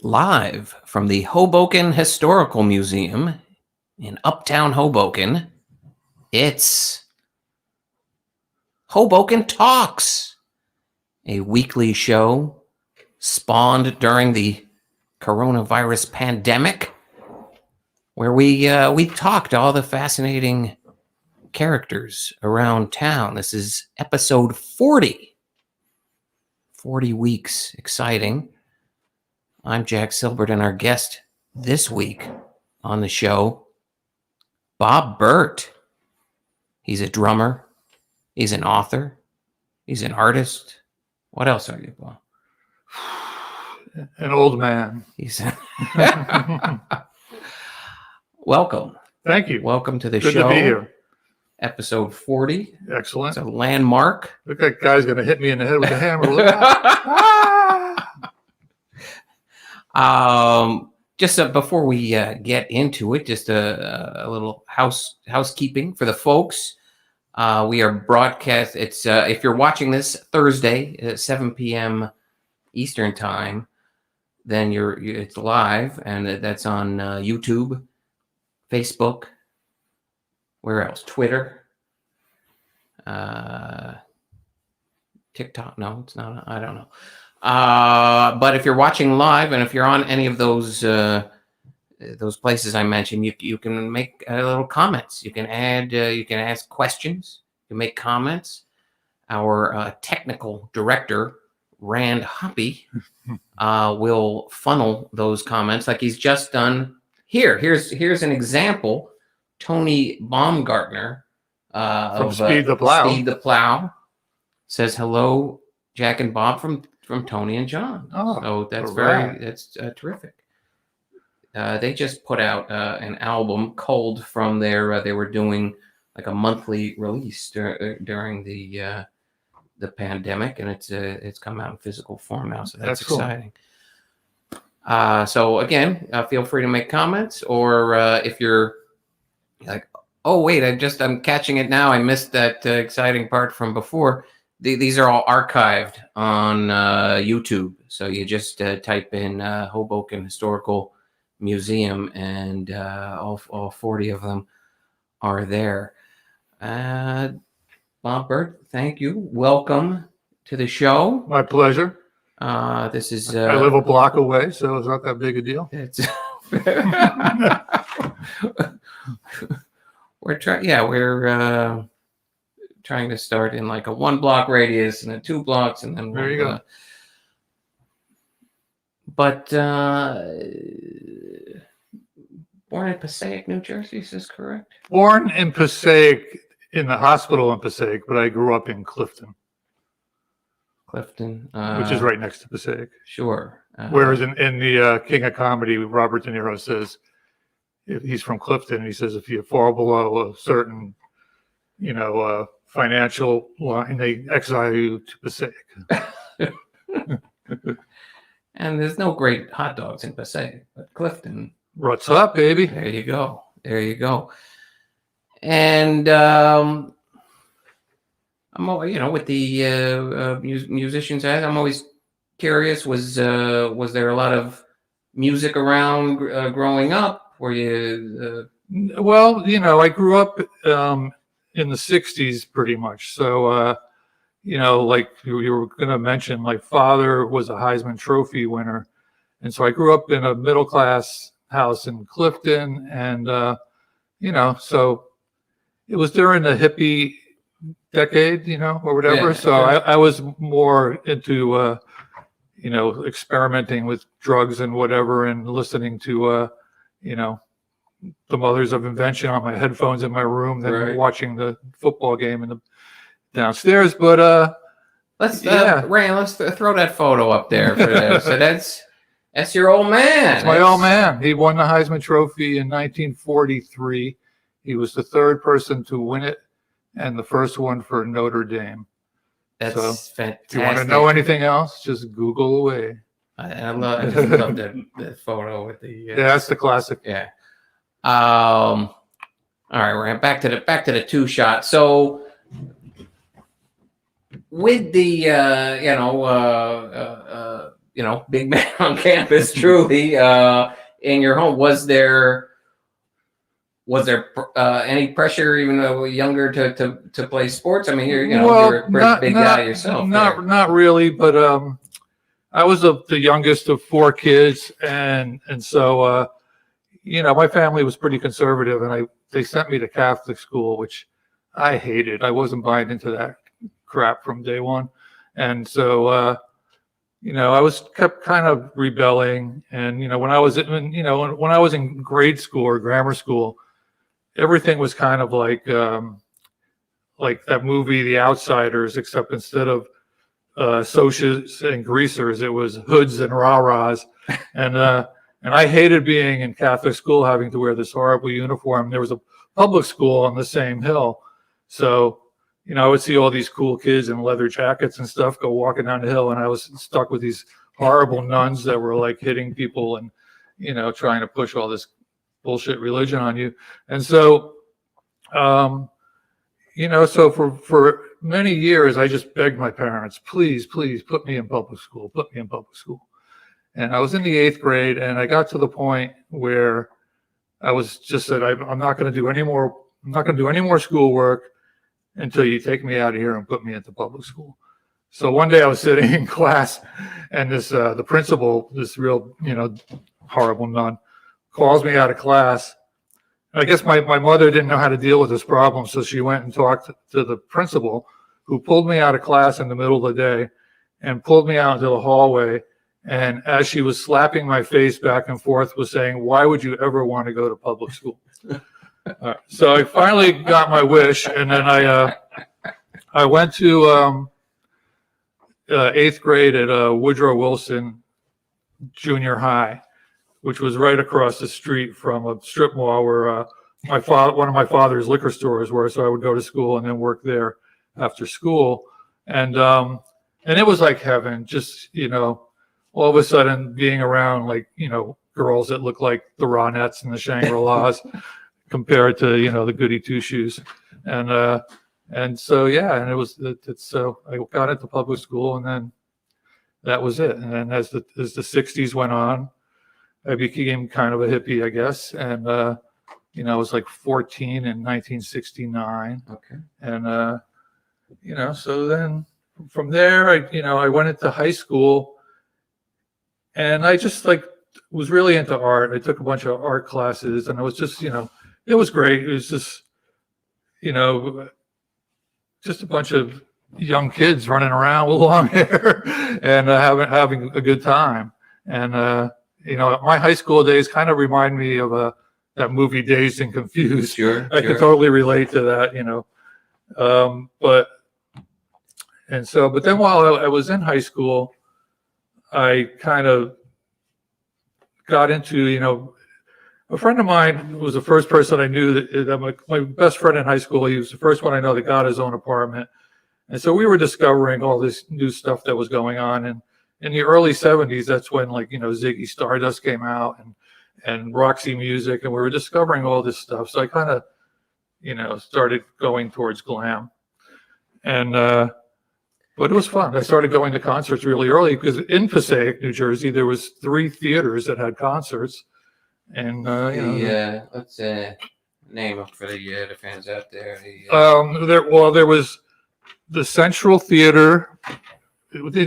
Live from the Hoboken Historical Museum in Uptown Hoboken, it's Hoboken Talks, a weekly show spawned during the coronavirus pandemic, where we talk to all the fascinating characters around town. This is episode 40. 40 weeks. Exciting. I'm Jack Silbert, and our guest this week on the show, Bert. He's a drummer. He's an author. He's an artist. What else are you, Bob? An old man. He's Welcome. Thank you. Welcome to the Good show. to be here. Episode 40. Excellent. It's a landmark. Look, that guy's going to hit me in the head with a hammer. Look out. Just before we get into it, just a little housekeeping for the folks. We are broadcast. It's if you're watching this Thursday at 7 p.m. Eastern time, then it's live, and that's on YouTube, Facebook. Where else? Twitter, TikTok. No, it's not. I don't know. But if you're watching live, and if you're on any of those places I mentioned, you can make little comments. You can add. You can ask questions. You can make comments. Our technical director, Rand Hoppy, will funnel those comments like he's just done here. Here's an example. Tony Baumgartner From Speed the Plow says hello, Jack and Bob from Tony and John. Oh, so that's right. that's terrific. They just put out an album, Cold, from their they were doing like a monthly release during the pandemic, and it's come out in physical form now, so that's exciting. So again, feel free to make comments, or if you're like, oh wait, I'm catching it now. I missed that exciting part from before. These are all archived on YouTube. So you just type in Hoboken Historical Museum, and all 40 of them are there. Bert, thank you. Welcome to the show. My pleasure. This is I live a block away, so it's not that big a deal. It's we're trying to start in like a 1 block radius and then 2 blocks, and then there you go. But born in Passaic, New Jersey, is this correct? Born in Passaic, in the hospital in Passaic, but I grew up in Clifton, which is right next to Passaic. Sure. Whereas in the King of Comedy, Robert De Niro says, if he's from Clifton, he says if you fall below a certain, financial line, they exile you to Passaic. And there's no great hot dogs in Passaic, but Clifton. What's up, baby? There you go. And I'm, with the musicians, I'm always curious. Was there a lot of music around growing up? Were you? Well, I grew up in the '60s, pretty much. So, like you were going to mention, my father was a Heisman Trophy winner, and so I grew up in a middle class house in Clifton, and so it was during the hippie decade, or whatever. Yeah, so I was more into experimenting with drugs and whatever, and listening to the Mothers of Invention on my headphones in my room, then watching the football game in the downstairs. But let's Rand, let's throw that photo up there for this. So that's your old man. That's my old man. He won the Heisman Trophy in 1943. He was the third person to win it, and the first one for Notre Dame. That's fantastic. If you want to know anything else, just Google away. I just love that photo with the. Yeah, that's the classic. Yeah. All right, Rand. Back to the 2 shot. So with the big man on campus, truly, in your home. Was there any pressure, even though younger, to play sports? I mean, you're a pretty big guy yourself. Not really, but I was the youngest of four kids, and so my family was pretty conservative, and they sent me to Catholic school, which I hated. I wasn't buying into that crap from day one, and so I kept kind of rebelling. And when I was in grade school or grammar school, everything was kind of like that movie The Outsiders, except instead of socias and greasers, it was hoods and rah-rahs. And I hated being in Catholic school, having to wear this horrible uniform. There was a public school on the same hill, so I would see all these cool kids in leather jackets and stuff go walking down the hill, and I was stuck with these horrible nuns that were like hitting people and trying to push all this bullshit religion on you. And so so for many years I just begged my parents, please put me in public school. And I was in the 8th grade, and I got to the point where I was just said, I'm not going to do any more schoolwork until you take me out of here and put me into public school. So one day I was sitting in class, and the principal, this real horrible nun, calls me out of class. I guess my mother didn't know how to deal with this problem, so she went and talked to the principal, who pulled me out of class in the middle of the day and pulled me out into the hallway. And as she was slapping my face back and forth, was saying, "Why would you ever want to go to public school?" So I finally got my wish, and then I went to 8th grade at Woodrow Wilson Junior High, which was right across the street from a strip mall where one of my father's liquor stores were. So I would go to school and then work there after school, and it was like heaven. Just all of a sudden being around girls that look like the Ronettes and the Shangri-Las compared to the goody two shoes, and so so I got into public school, and then that was it. And then as the 60s went on, I became kind of a hippie, I guess, and I was like 14 in 1969. Okay. And so then from there, I went into high school, and I just was really into art. I took a bunch of art classes, and I was just it was great. It was just just a bunch of young kids running around with long hair and having a good time. And my high school days kind of remind me of that movie Dazed and Confused. Sure. I can totally relate to that, but then while I was in high school, I kind of got into, a friend of mine was the first person I knew that my best friend in high school. He was the first one I know that got his own apartment. And so we were discovering all this new stuff that was going on. And in the early 70s, that's when Ziggy Stardust came out and Roxy Music, and we were discovering all this stuff. So I kind of, started going towards glam. And, but it was fun. I started going to concerts really early because in Passaic, New Jersey, there was 3 theaters that had concerts. And, let's name them for the fans out there. There was the Central Theater.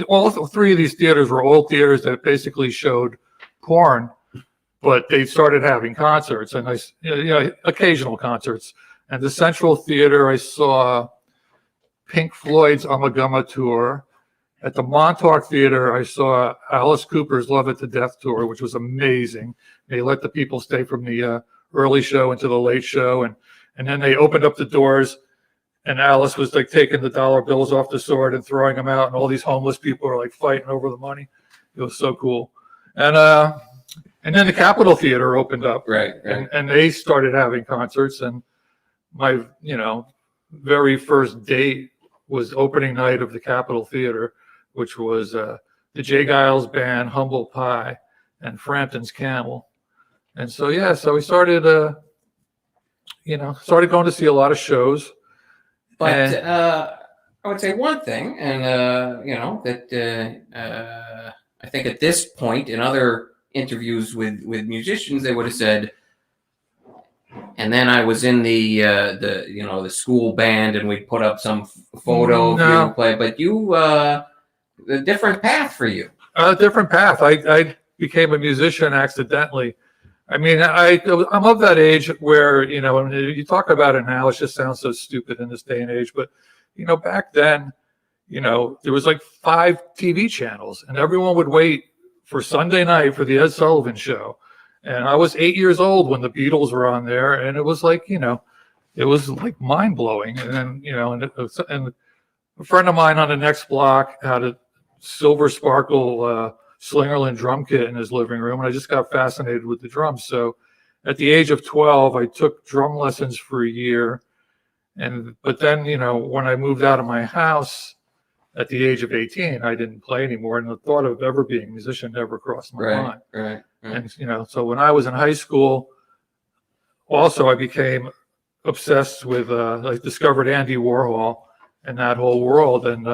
All 3 of these theaters were old theaters that basically showed porn, but they started having concerts, and occasional concerts. And the Central Theater, I saw Pink Floyd's Ummagumma tour. At the Montauk Theater, I saw Alice Cooper's Love It to Death tour, which was amazing. They let the people stay from the early show into the late show, and then they opened up the doors, and Alice was taking the dollar bills off the sword and throwing them out, and all these homeless people were fighting over the money. It was so cool. And then the Capitol Theater opened up, right. And they started having concerts, and my very first date was opening night of the Capitol Theater, which was the J. Giles Band, Humble Pie, and Frampton's Camel. And so we started going to see a lot of shows. But I would say one thing, and that I think at this point in other interviews with musicians, they would have said, and then I was in the school band, and we'd put up some photo of you play. But you, a different path for you. A different path. I became a musician accidentally. I mean, I'm of that age where, when you talk about it now, it just sounds so stupid in this day and age. But, back then, there was like 5 TV channels, and everyone would wait for Sunday night for the Ed Sullivan Show. And I was 8 years old when the Beatles were on there, and it was like, it was like mind blowing. And then, and a friend of mine on the next block had a silver sparkle Slingerland drum kit in his living room, and I just got fascinated with the drums. So at the age of 12, I took drum lessons for a year. But then, when I moved out of my house at the age of 18, I didn't play anymore, and the thought of ever being a musician never crossed my mind. Right. And, so when I was in high school, also I became obsessed with, I discovered Andy Warhol and that whole world. And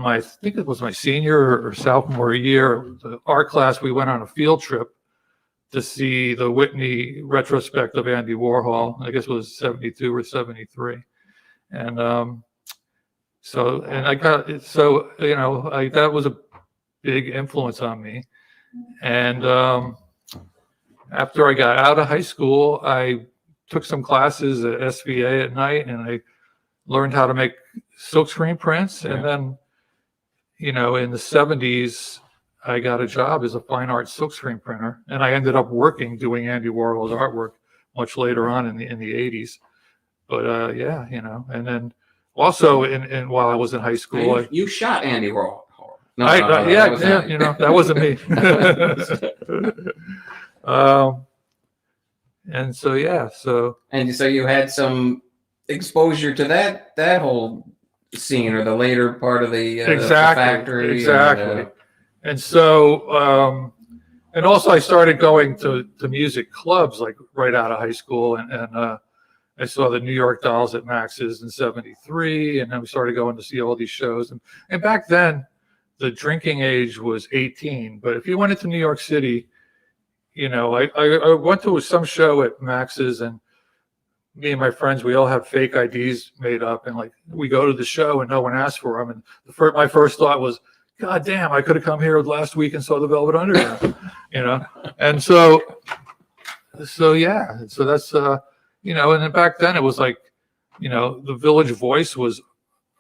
I think it was my senior or sophomore year, the art class, we went on a field trip to see the Whitney retrospect of Andy Warhol. I guess it was 72 or 73. And that was a big influence on me. And after I got out of high school, I took some classes at SVA at night, and I learned how to make silkscreen prints. And then, in the 70s, I got a job as a fine art silkscreen printer, and I ended up doing Andy Warhol's artwork much later on in the 80s. But and then also while I was in high school, you shot Andy Warhol. That wasn't me. And so you had some exposure to that whole scene, or the later part of the factory. Exactly. And so, and also I started going to music clubs like right out of high school, and I saw the New York Dolls at Max's in '73, and then we started going to see all these shows. And back then, the drinking age was 18, but if you went into New York City, I went to some show at Max's, and me and my friends, we all have fake IDs made up, and like we go to the show and no one asked for them. And my first thought was, God damn, I could have come here last week and saw the Velvet Underground, And so that's, and then back then it was like, the Village Voice was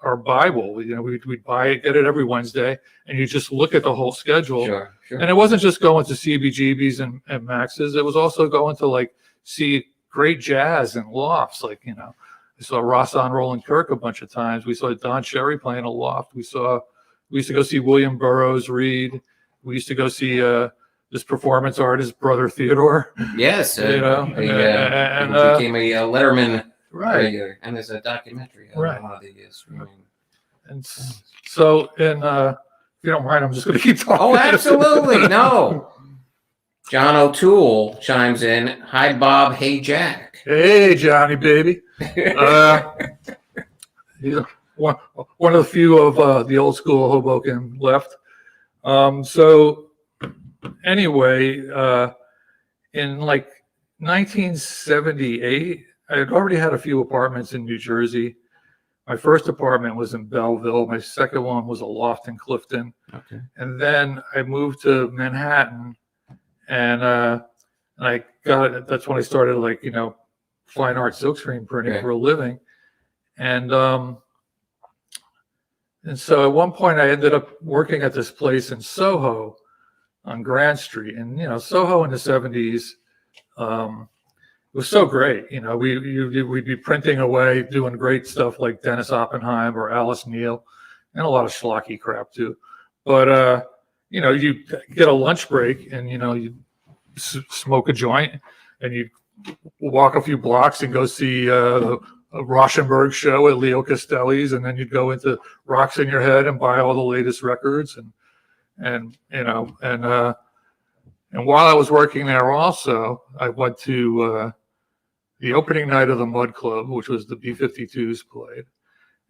our Bible. We'd buy it, get it every Wednesday, and you just look at the whole schedule. Sure. And it wasn't just going to CBGB's and Max's. It was also going to like see great jazz and lofts. Like, I saw Ross on Roland Kirk a bunch of times. We saw Don Cherry playing a loft. We used to go see William Burroughs read. We used to go see this performance artist, Brother Theodore. Yes. He became a Letterman. Right. And there's a documentary on the streaming. And so, if you don't mind, I'm just going to keep talking. Oh, absolutely. No. John O'Toole chimes in. Hi, Bob. Hey, Jack. Hey, Johnny, baby. One of the few of the old school Hoboken left. So anyway, in like 1978, I had already had a few apartments in New Jersey. My first apartment was in Belleville. My second one was a loft in Clifton. Okay. And then I moved to Manhattan, and that's when I started fine art silkscreen printing for a living. And so at one point I ended up working at this place in Soho on Grand Street. And, Soho in the 70s, it was so great. We'd be printing away, doing great stuff like Dennis Oppenheim or Alice Neal, and a lot of schlocky crap too. But, you get a lunch break and, you smoke a joint and you walk a few blocks and go see a Rauschenberg show at Leo Castelli's, and then you'd go into Rocks in Your Head and buy all the latest records. And while I was working there also, I went to the opening night of the Mud Club, which was the B-52s played.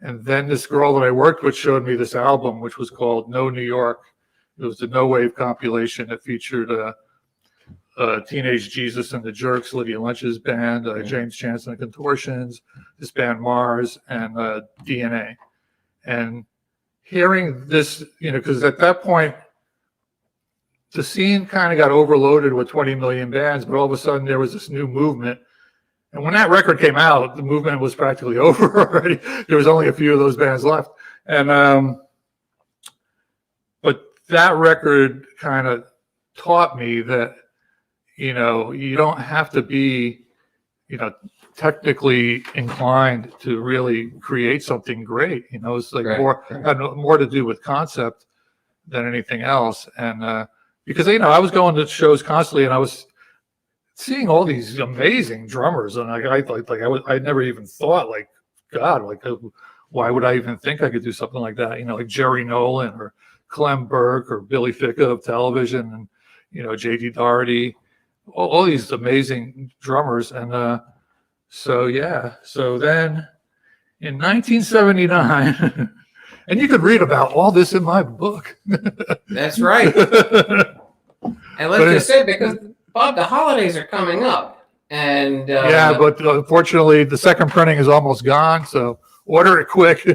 And then this girl that I worked with showed me this album, which was called No New York, It was a no wave compilation that featured Teenage Jesus and the Jerks, Lydia Lunch's band, James Chance and the Contortions, this band Mars, and DNA. And hearing this, because at that point, the scene kind of got overloaded with 20 million bands, but all of a sudden there was this new movement. And when that record came out, the movement was practically over already. There was only a few of those bands left. And but that record kind of taught me that, you don't have to be, technically inclined to really create something great. It's like had more to do with concept than anything else. And because, I was going to shows constantly, and I was seeing all these amazing drummers, and I never even thought, like, God, like, why would I even think I could do something like that? Like Jerry Nolan or Clem Burke or Billy Ficca of Television, and J.D. Doherty, all these amazing drummers. And so then in 1979, and you could read about all this in my book. That's right. And let's just say, because Bob, the holidays are coming up, and but unfortunately, the second printing is almost gone. So order it quick.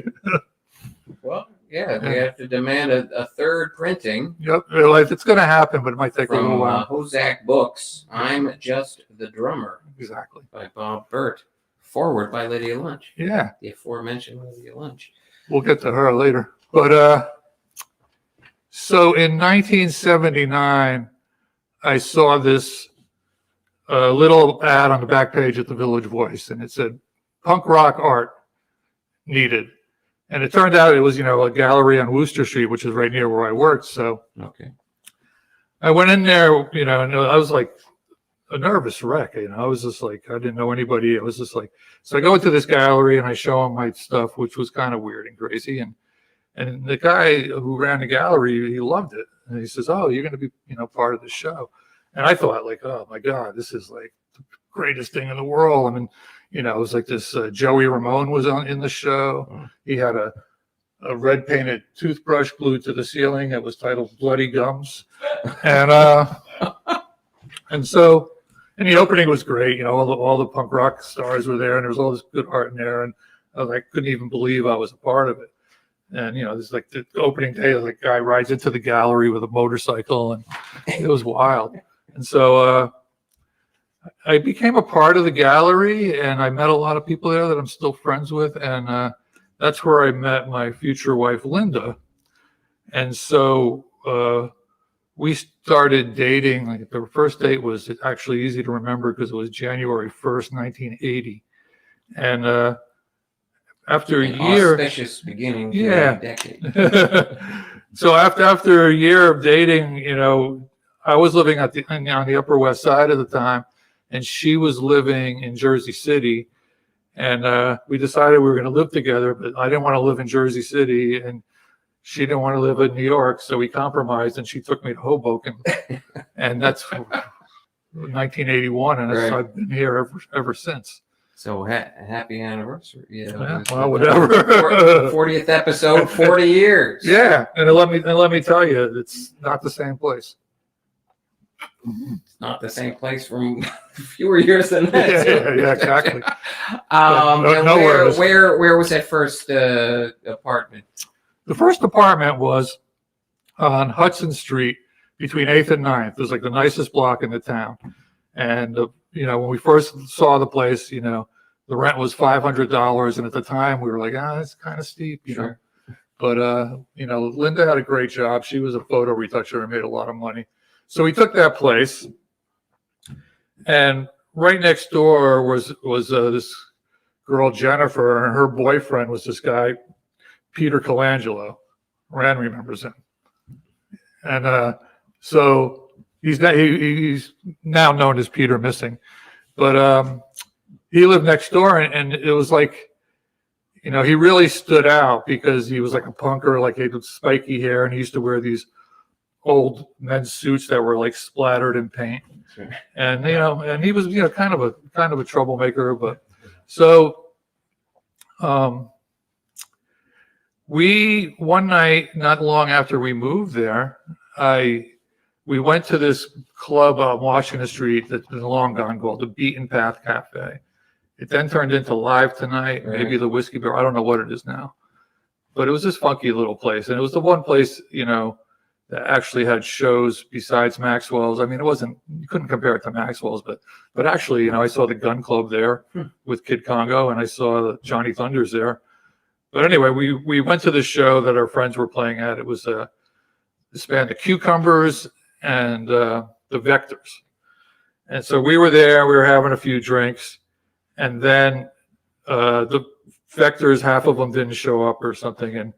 Well, yeah, we have to demand a third printing. Yep, it's going to happen, but it might take a little while. Hozak Books, I'm Just the Drummer. Exactly. By Bob Bert. Forward by Lydia Lunch. Yeah. The aforementioned Lydia Lunch. We'll get to her later. But so in 1979, I saw this little ad on the back page at the Village Voice, and it said, "Punk rock art needed." And it turned out it was, a gallery on Wooster Street, which is right near where I worked. So I went in there, and I was like a nervous wreck. I was just like, I didn't know anybody. It was just like, so I go into this gallery and I show him my stuff, which was kind of weird and crazy. And the guy who ran the gallery, he loved it. And he says, "Oh, you're going to be, part of the show." And I thought, like, oh my God, this is like the greatest thing in the world. I mean, it was like this Joey Ramone was in the show. He had a red painted toothbrush glued to the ceiling. It was titled Bloody Gums. And so, and the opening was great. All the punk rock stars were there, and there was all this good art in there. And I couldn't even believe I was a part of it. And, it's like the opening day, the guy rides into the gallery with a motorcycle, and it was wild. And so I became a part of the gallery, and I met a lot of people there that I'm still friends with. And that's where I met my future wife, Linda. And so we started dating. Like, the first date was actually easy to remember because it was January 1st, 1980. And after a year, auspicious beginning to a decade. So after a year of dating, I was living on the Upper West Side at the time, and she was living in Jersey City. And we decided we were going to live together, but I didn't want to live in Jersey City, and she didn't want to live in New York. So we compromised, and she took me to Hoboken, and that's 1981, and I've been here ever since. So happy anniversary! Well, whatever. 40th episode, 40 years. Yeah, and let me tell you, it's not the same place. It's not the same place from fewer years than that. Yeah, exactly. Where was that first apartment? The first apartment was on Hudson Street between 8th and 9th. It was like the nicest block in the town. And when we first saw the place, the rent was $500, and at the time we were like, it's kind of steep, know. But Linda had a great job. She was a photo retoucher and made a lot of money. So we took that place, and right next door was this girl, Jennifer, and her boyfriend was this guy, Peter Colangelo. Rand remembers him. And so he's now known as Peter Missing. But he lived next door, and it was like, he really stood out because he was like a punker, like he had spiky hair, and he used to wear these old men's suits that were like splattered in paint. And and he was kind of a troublemaker. But so we one night, not long after we moved there, we went to this club on Washington Street that's been long gone called the Beaten Path Cafe. It then turned into Live Tonight, maybe the Whiskey Bar. I don't know what it is now. But it was this funky little place. And it was the one place, that actually had shows besides Maxwell's. I mean, you couldn't compare it to Maxwell's, but actually, I saw the Gun Club there with Kid Congo, and I saw Johnny Thunders there. But anyway, we went to this show that our friends were playing at. It was this band, the Cucumbers and the Vectors. And so we were there, we were having a few drinks, and then the Vectors, half of them didn't show up or something, and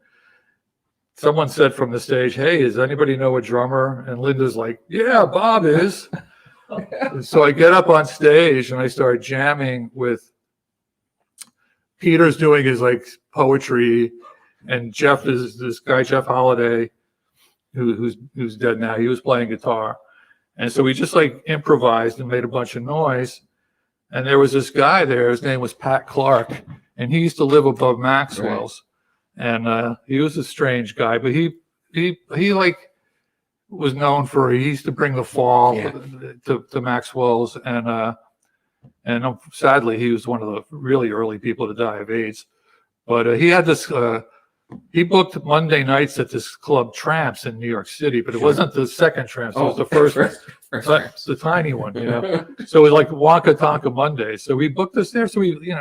someone said from the stage, "Hey, does anybody know a drummer?" And Linda's like, "Yeah, Bob is." So I get up on stage and I start jamming with Peter's doing his like poetry, and Jeff is this guy, Jeff Holiday, who's dead now. He was playing guitar. And so we just like improvised and made a bunch of noise. And there was this guy there, his name was Pat Clark, and he used to live above Maxwell's. Right. And he was a strange guy, but he like was known for, he used to bring the fall to Maxwell's, and sadly he was one of the really early people to die of AIDS. But he had this he booked Monday nights at this club Tramps in New York City, but it wasn't the second Tramps, it was the first the tiny one, So it was like Wonka Tonka Monday. So we booked us there. So we,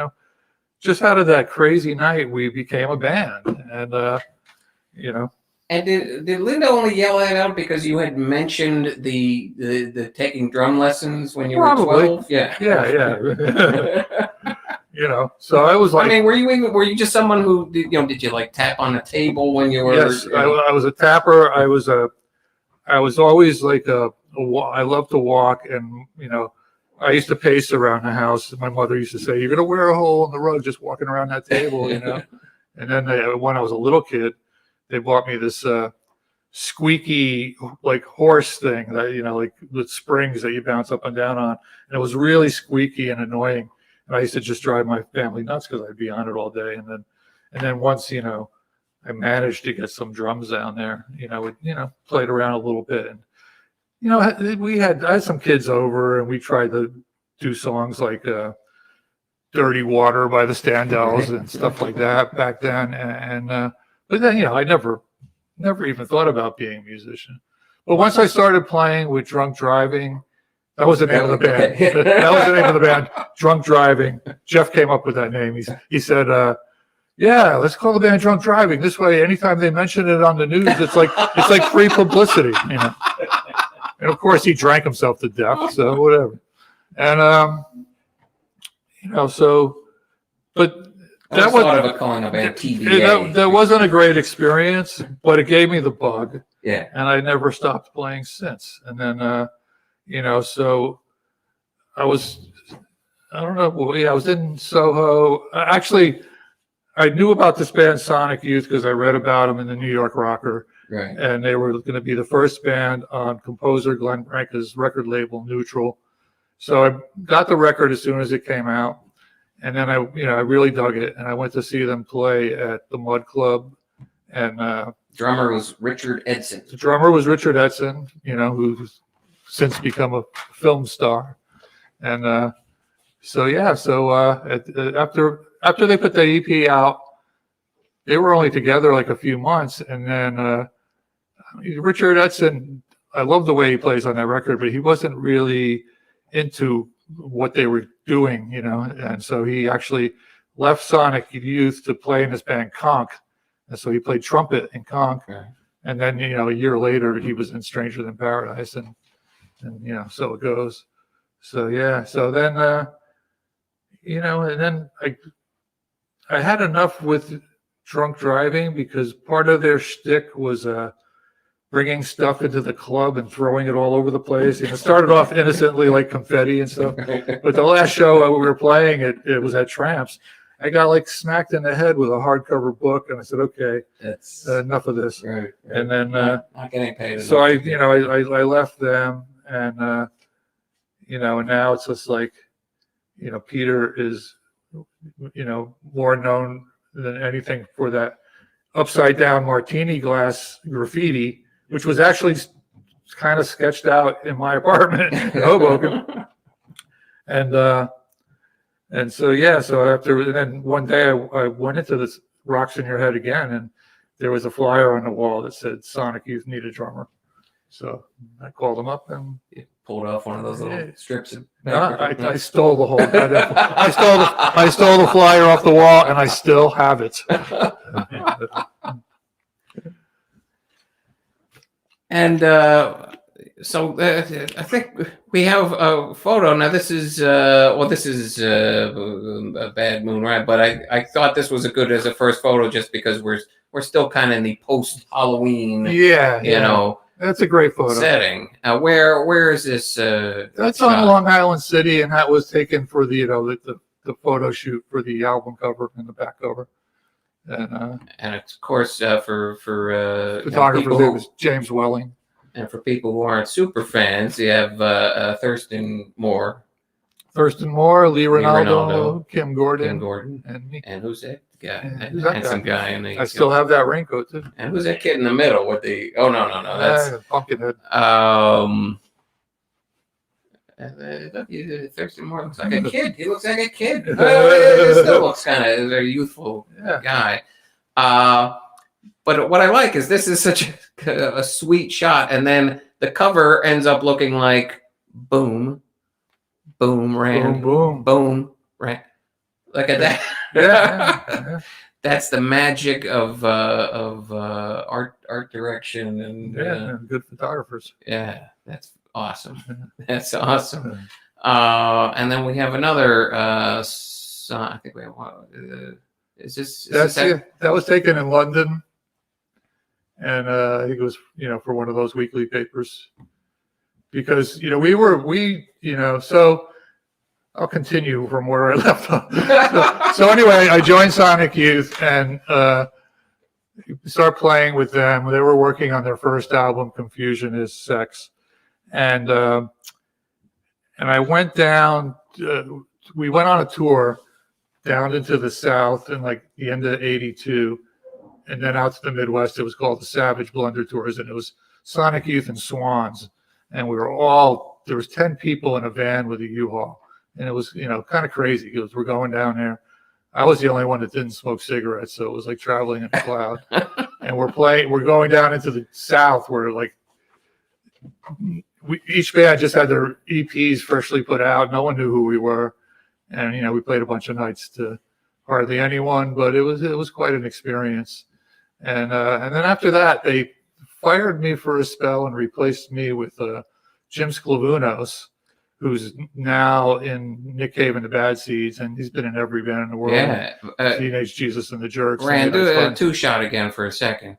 just out of that crazy night, we became a band, and And did Linda only yell that out because you had mentioned the taking drum lessons when you were 12? Yeah. So I was like, I mean, were you just someone who did you like tap on a table when you were? Yes, I was a tapper. I was always like I love to walk, and I used to pace around the house. My mother used to say, "You're gonna wear a hole in the rug just walking around that table," And then when I was a little kid, they bought me this squeaky like horse thing that like with springs that you bounce up and down on, and it was really squeaky and annoying. And I used to just drive my family nuts because I'd be on it all day. And then once I managed to get some drums down there, we played around a little bit, and I had some kids over, and we tried to do songs like "Dirty Water" by the Standells and stuff like that back then. But then I never even thought about being a musician. But once I started playing with Drunk Driving, that was the name of the band. That was the name of the band, Drunk Driving. Jeff came up with that name. He said, "Yeah, let's call the band Drunk Driving. This way, anytime they mention it on the news, it's like free publicity." And of course, he drank himself to death. So whatever. And but that was calling a band TBA. That wasn't a great experience, but it gave me the bug. Yeah. And I never stopped playing since. And then so I don't know. Well, I was in Soho. Actually, I knew about this band Sonic Youth because I read about them in the New York Rocker. Right. And they were going to be the first band on composer Glenn Branca's record label, Neutral. So I got the record as soon as it came out. And then I really dug it. And I went to see them play at the Mud Club. And drummer was Richard Edson. The drummer was Richard Edson, who's since become a film star. And after they put the EP out, they were only together like a few months. And then Richard Edson, I love the way he plays on that record, but he wasn't really into what they were doing, and so he actually left Sonic Youth to play in this band Conk. And so he played trumpet in Conk. Okay. And then, a year later, he was in Stranger Than Paradise, and so it goes. So, yeah. So then, and then I had enough with Drunk Driving because part of their shtick was bringing stuff into the club and throwing it all over the place. It started off innocently like confetti and stuff. But the last show we were playing, it was at Tramps. I got like smacked in the head with a hardcover book, and I said, "Okay, that's enough of this." Right. And then not getting paid. So I left them, and and now it's just like, Peter is, more known than anything for that upside down martini glass graffiti, which was actually kind of sketched out in my apartment in Hoboken. And so, yeah, so and then one day I went into this Rocks in Your Head again, and there was a flyer on the wall that said Sonic Youth need a drummer. So I called them up and You pulled off one of those little strips of no, paper. I stole the whole. I stole the flyer off the wall, and I still have it. And so I think we have a photo. Now this is a bad moon, right? But I thought this was as a first photo just because we're still kind of in the post Halloween, That's a great photo. setting. Where is this? That's shot? on Long Island City, and that was taken for the the photo shoot for the album cover and the back cover. And of course for photographer's name was James Welling. And for people who aren't super fans, you have Thurston Moore, Lee Ronaldo, Kim Gordon, and me. And who's that guy? Who's that Handsome guy. And I still have that raincoat too. And who's that kid in the middle with the? Oh no, that's Pumpkinhead. Thurston Moore looks like a kid. He looks like a kid. He still looks kind of a very youthful guy. But what I like is this is such a sweet shot, and then the cover ends up looking like boom, boom, Rand, boom, right? Look at that. Yeah. That's the magic of art direction and good photographers. Yeah, that's awesome. That's awesome. And then we have another. I think we have one. That was taken in London, and I think it was for one of those weekly papers, because so I'll continue from where I left off. So anyway, I joined Sonic Youth and started playing with them. They were working on their first album, Confusion is Sex, and I went down. We went on a tour down into the South in like the end of '82, and then out to the Midwest. It was called the Savage Blunder Tours, and it was Sonic Youth and Swans, and there was 10 people in a van with a U-Haul. And it was, kind of crazy because we're going down there. I was the only one that didn't smoke cigarettes, so it was like traveling in a cloud. And we're going down into the South where like each band just had their EPs freshly put out. No one knew who we were, and we played a bunch of nights to hardly anyone, but it was quite an experience. And then after that, they fired me for a spell and replaced me with Jim Sclavunos, who's now in Nick Cave and the Bad Seeds, and he's been in every band in the world. Yeah. Teenage Jesus and the Jerks. Rand, do a two-shot again for a second.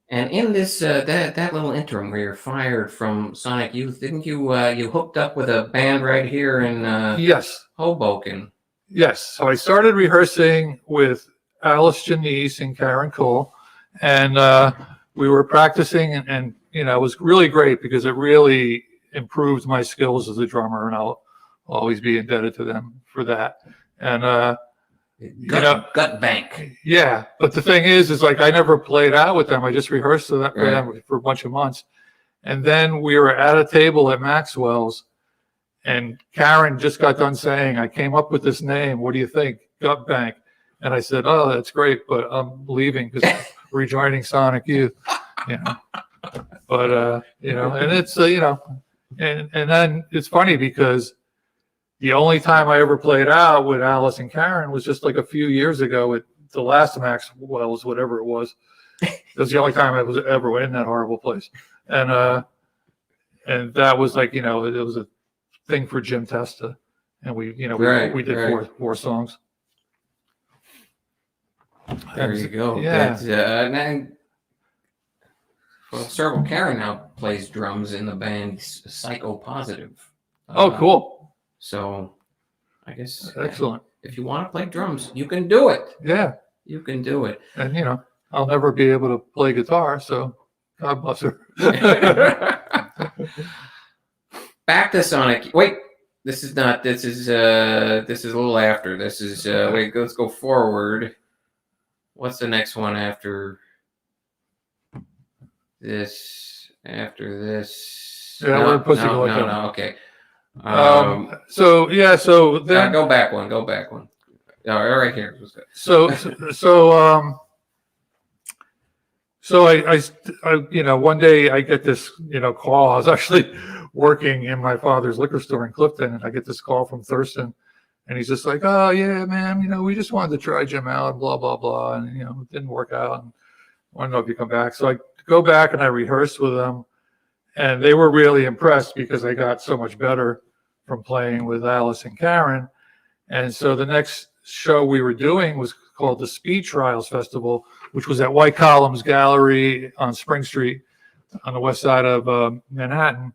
And in this that little interim where you're fired from Sonic Youth, didn't you you hooked up with a band right here in Yes, Hoboken? Yes. So I started rehearsing with Alice Janice and Karen Cole, and we were practicing, and it was really great because it really improved my skills as a drummer, and I'll always be indebted to them for that. And gut bank. Yeah, but the thing is like I never played out with them. I just rehearsed for them for a bunch of months, and then we were at a table at Maxwell's, and Karen just got done saying, "I came up with this name. What do you think?" Gut Bank, and I said, "Oh, that's great, but I'm leaving because I'm rejoining Sonic Youth." But and it's and then it's funny because the only time I ever played out with Alice and Karen was just like a few years ago at the last Maxwell's, whatever it was. It was the only time I was ever in that horrible place, and that was like it was a thing for Jim Testa, and we did four songs. There you go. Yeah. Well, Serval Karen now plays drums in the band Psycho Positive. Oh, cool. So, I guess excellent. If you want to play drums, you can do it. Yeah, you can do it. And I'll never be able to play guitar, so God bless her. Back to Sonic. Wait, this is not. This is a little after. This is wait. Let's go forward. What's the next one after? this after this. Yeah, we're supposed to go like that. No, okay. So yeah, so then go back one. Oh, right here. So I, one day I get this, call. I was actually working in my father's liquor store in Clifton, and I get this call from Thurston, and he's just like, "Oh yeah, man, we just wanted to try Jim out, blah blah blah, and it didn't work out, and I want to know if you come back." So I go back and I rehearsed with them, and they were really impressed because I got so much better from playing with Alice and Karen. And so the next show we were doing was called the Speed Trials Festival, which was at White Columns Gallery on Spring Street on the west side of Manhattan.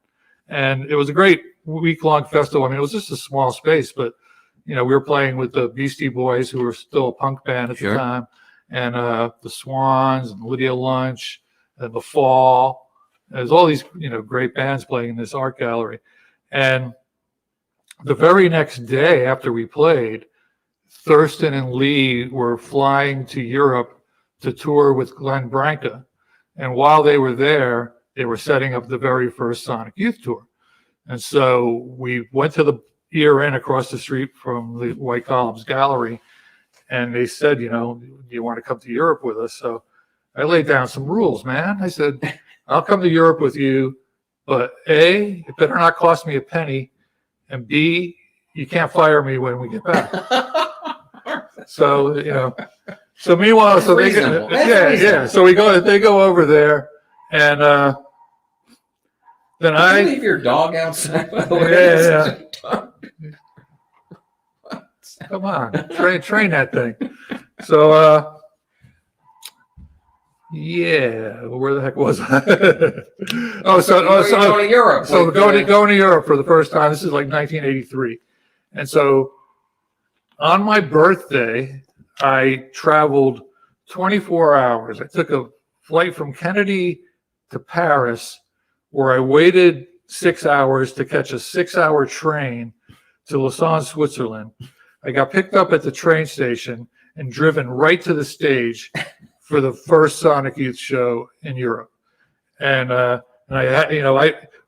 And it was a great week-long festival. I mean, it was just a small space, but, we were playing with the Beastie Boys, who were still a punk band at the time, and the Swans and Lydia Lunch and The Fall. There's all these, great bands playing in this art gallery. And the very next day after we played, Thurston and Lee were flying to Europe to tour with Glenn Branca. And while they were there, they were setting up the very first Sonic Youth tour. And so we went to the Ear Inn across the street from the White Columns Gallery, and they said, do you want to come to Europe with us? So I laid down some rules, man. I said, I'll come to Europe with you, but A, it better not cost me a penny, and B, you can't fire me when we get back. So, so meanwhile, so they go, yeah. So they go over there, and then Did you leave your dog outside? Yeah. Come on, train that thing. So, yeah, where the heck was I? Going to Europe. So going to Europe for the first time. This is like 1983, and so on my birthday, I traveled 24 hours. I took a flight from Kennedy to Paris, where I waited 6 hours to catch a 6-hour train to Lausanne, Switzerland. I got picked up at the train station and driven right to the stage for the first Sonic Youth show in Europe. And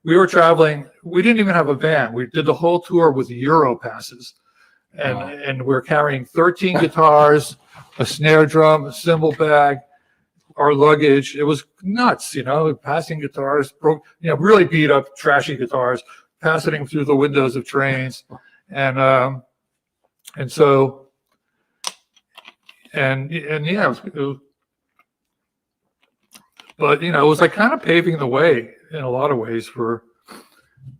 we were traveling. We didn't even have a van. We did the whole tour with Euro passes, and we're carrying 13 guitars, a snare drum, a cymbal bag, our luggage. It was nuts, passing guitars, really beat up, trashy guitars, passing them through the windows of trains, and so yeah, it was, but it was like kind of paving the way in a lot of ways for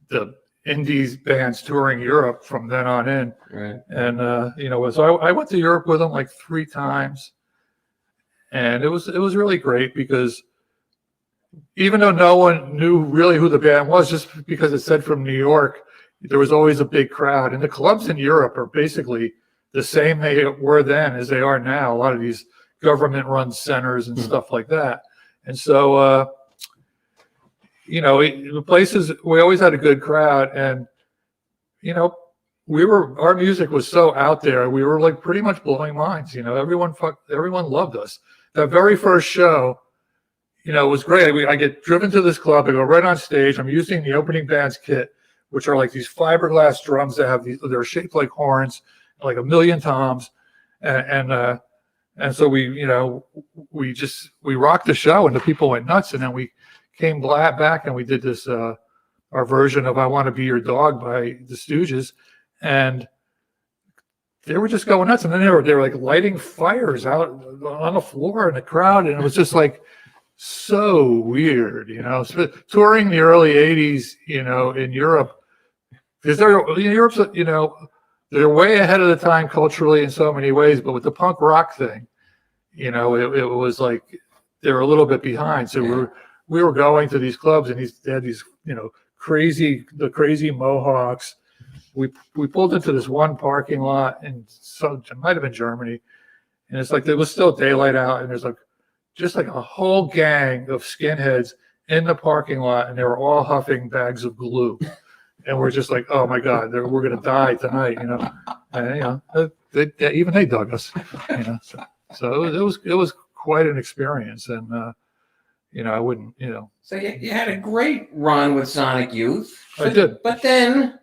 the indies bands touring Europe from then on in. Right. And so I went to Europe with them like 3 times, and it was really great because even though no one knew really who the band was, just because it said from New York, there was always a big crowd. And the clubs in Europe are basically the same they were then as they are now. A lot of these government-run centers and stuff like that. And so, the places, we always had a good crowd, and, our music was so out there. We were like pretty much blowing minds. Everyone loved us. That very first show, it was great. I get driven to this club. I go right on stage. I'm using the opening band's kit, which are like these fiberglass drums that have they're shaped like horns, like a million toms, and so we rocked the show, and the people went nuts. And then we came back and we did this our version of "I Want to Be Your Dog" by the Stooges, and they were just going nuts. And then they were like lighting fires out on the floor in the crowd, and it was just like so weird, touring the early '80s, in Europe, because Europe's, they're way ahead of the time culturally in so many ways, but with the punk rock thing, it was like they were a little bit behind. So we were going to these clubs, and they had these, crazy mohawks. We pulled into this one parking lot, and it might have been Germany, and it's like there was still daylight out, and there's like just like a whole gang of skinheads in the parking lot, and they were all huffing bags of glue. And we're just like, oh my God, we're gonna die tonight, And even they dug us, So it was quite an experience, and I wouldn't, So you had a great run with Sonic Youth. I did. But then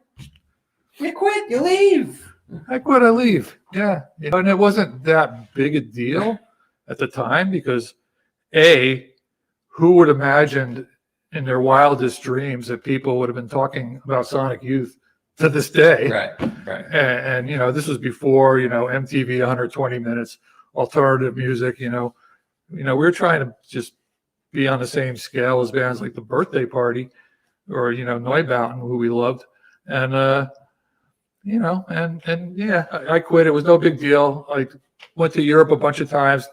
you quit, you leave. I quit, I leave. Yeah. And it wasn't that big a deal at the time because who would have imagined in their wildest dreams that people would have been talking about Sonic Youth to this day? Right. And this was before, MTV 120 Minutes, alternative music, we were trying to just be on the same scale as bands like the Birthday Party or, Neubauten, who we loved. And, I quit. It was no big deal. I went to Europe a bunch of times,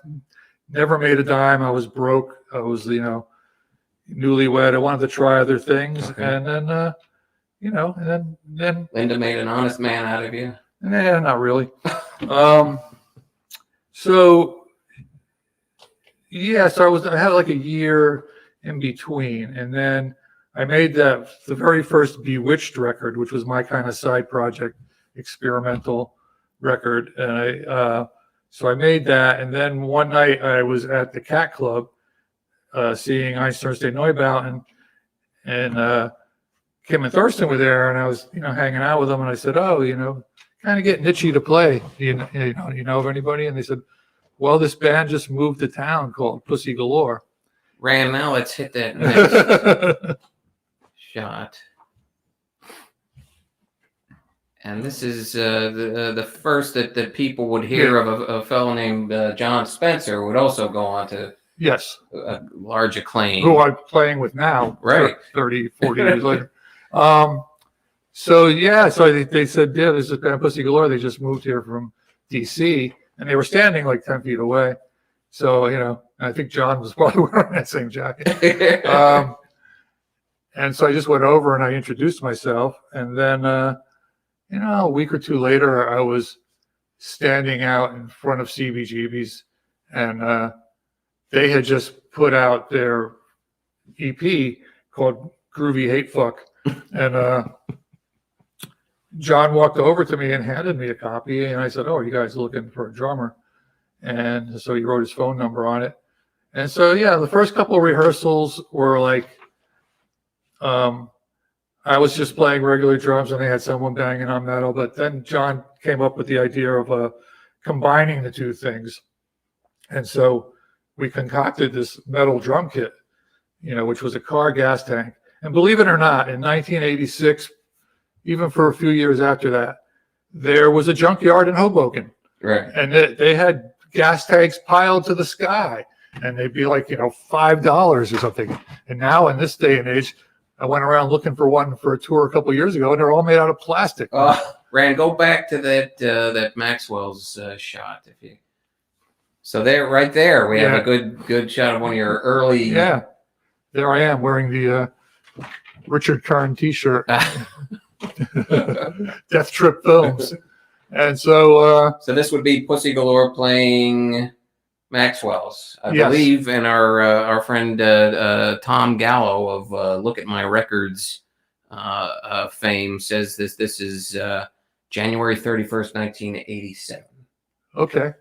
never made a dime. I was broke. I was, newlywed. I wanted to try other things. Okay. And then, then Linda made an honest man out of you. Nah, not really. So I had like a year in between, and then I made the very first Bewitched record, which was my kind of side project, experimental record. And I made that. And then one night I was at the Cat Club seeing Einstürste Neubauten, and Kim and Thurston were there, and I was, hanging out with them. And I said, oh, kind of getting itchy to play. You know of anybody? And they said, well, this band just moved to town called Pussy Galore. Rand, now let's hit that next shot. And this is the first that people would hear of a fellow named John Spencer, who would also go on to a large acclaim. Who I'm playing with now, right? 30, 40 years later. So they said, yeah, there's this band Pussy Galore. They just moved here from DC, and they were standing like 10 feet away. So, I think John was probably wearing that same jacket. And so I just went over and I introduced myself. And then, a week or two later, I was standing out in front of CBGB's, and they had just put out their EP called Groovy Hate Fuck. And John walked over to me and handed me a copy, and I said, oh, are you guys looking for a drummer? And so he wrote his phone number on it. And so, the first couple of rehearsals were like, I was just playing regular drums and they had someone banging on metal. But then John came up with the idea of combining the two things. And so we concocted this metal drum kit, which was a car gas tank. And believe it or not, in 1986, even for a few years after that, there was a junkyard in Hoboken. Right. And they had gas tanks piled to the sky. And they'd be like, $5 or something. And now in this day and age, I went around looking for one for a tour a couple of years ago, and they're all made out of plastic. Rand, go back to that Maxwell's shot, if you. So right there, we have a good shot of one of your early. Yeah, there I am wearing the Richard Karn T-shirt, Death Trip Films, and so. So this would be Pussy Galore playing Maxwell's, I believe, and our friend Tom Gallo of Look at My Records fame says this is January 31st, 1987. Okay.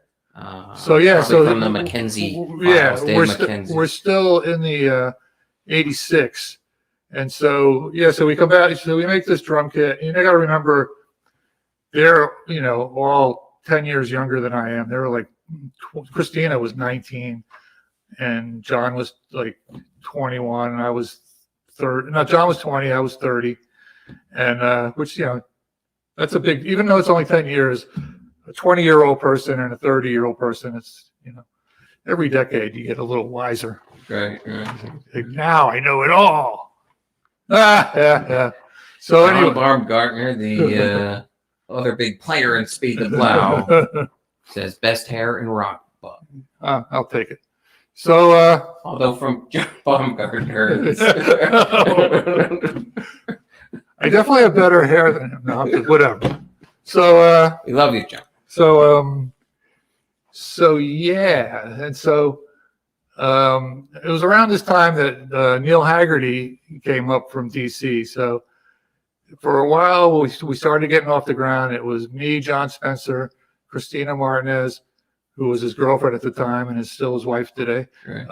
So from the Mackenzie files, we're still in the 86, and so we come back. So we make this drum kit. You got to remember, they're all 10 years younger than I am. They were like. Christina was 19 and John was like 21 and I was 30. No, John was 20, I was 30. And which, that's a big, even though it's only 10 years, a 20-year-old person and a 30-year-old person, it's, every decade you get a little wiser. Right. Like, now I know it all. Yeah. So John anyway. Baumgartner, the other big player in Speed the Plow. Says best hair in rock. I'll take it. So, although from John Baumgartner, I definitely have better hair than him. No, whatever. So, we love you, John. So yeah, and so it was around this time that Neil Haggerty came up from DC. So for a while, we started getting off the ground. It was me, John Spencer, Christina Martinez, who was his girlfriend at the time and is still his wife today. Right.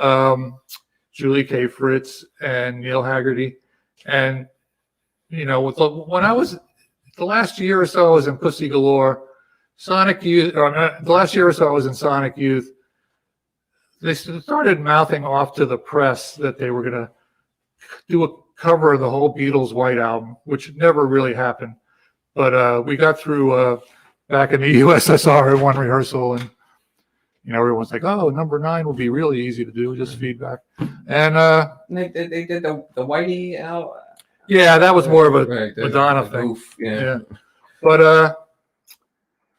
Julie K. Fritz, and Neil Haggerty. And, you know, when I was, the last year or so I was in Pussy Galore, Sonic Youth, or the last year or so I was in Sonic Youth, they started mouthing off to the press that they were going to do a cover of the whole Beatles White Album, which never really happened. But we got through back in the USSR at one rehearsal, and you know, everyone's like, "Oh, number 9 will be really easy to do, just feedback." And they did the Whitey out. Yeah, that was more of a Right, Madonna the thing. goof, yeah. But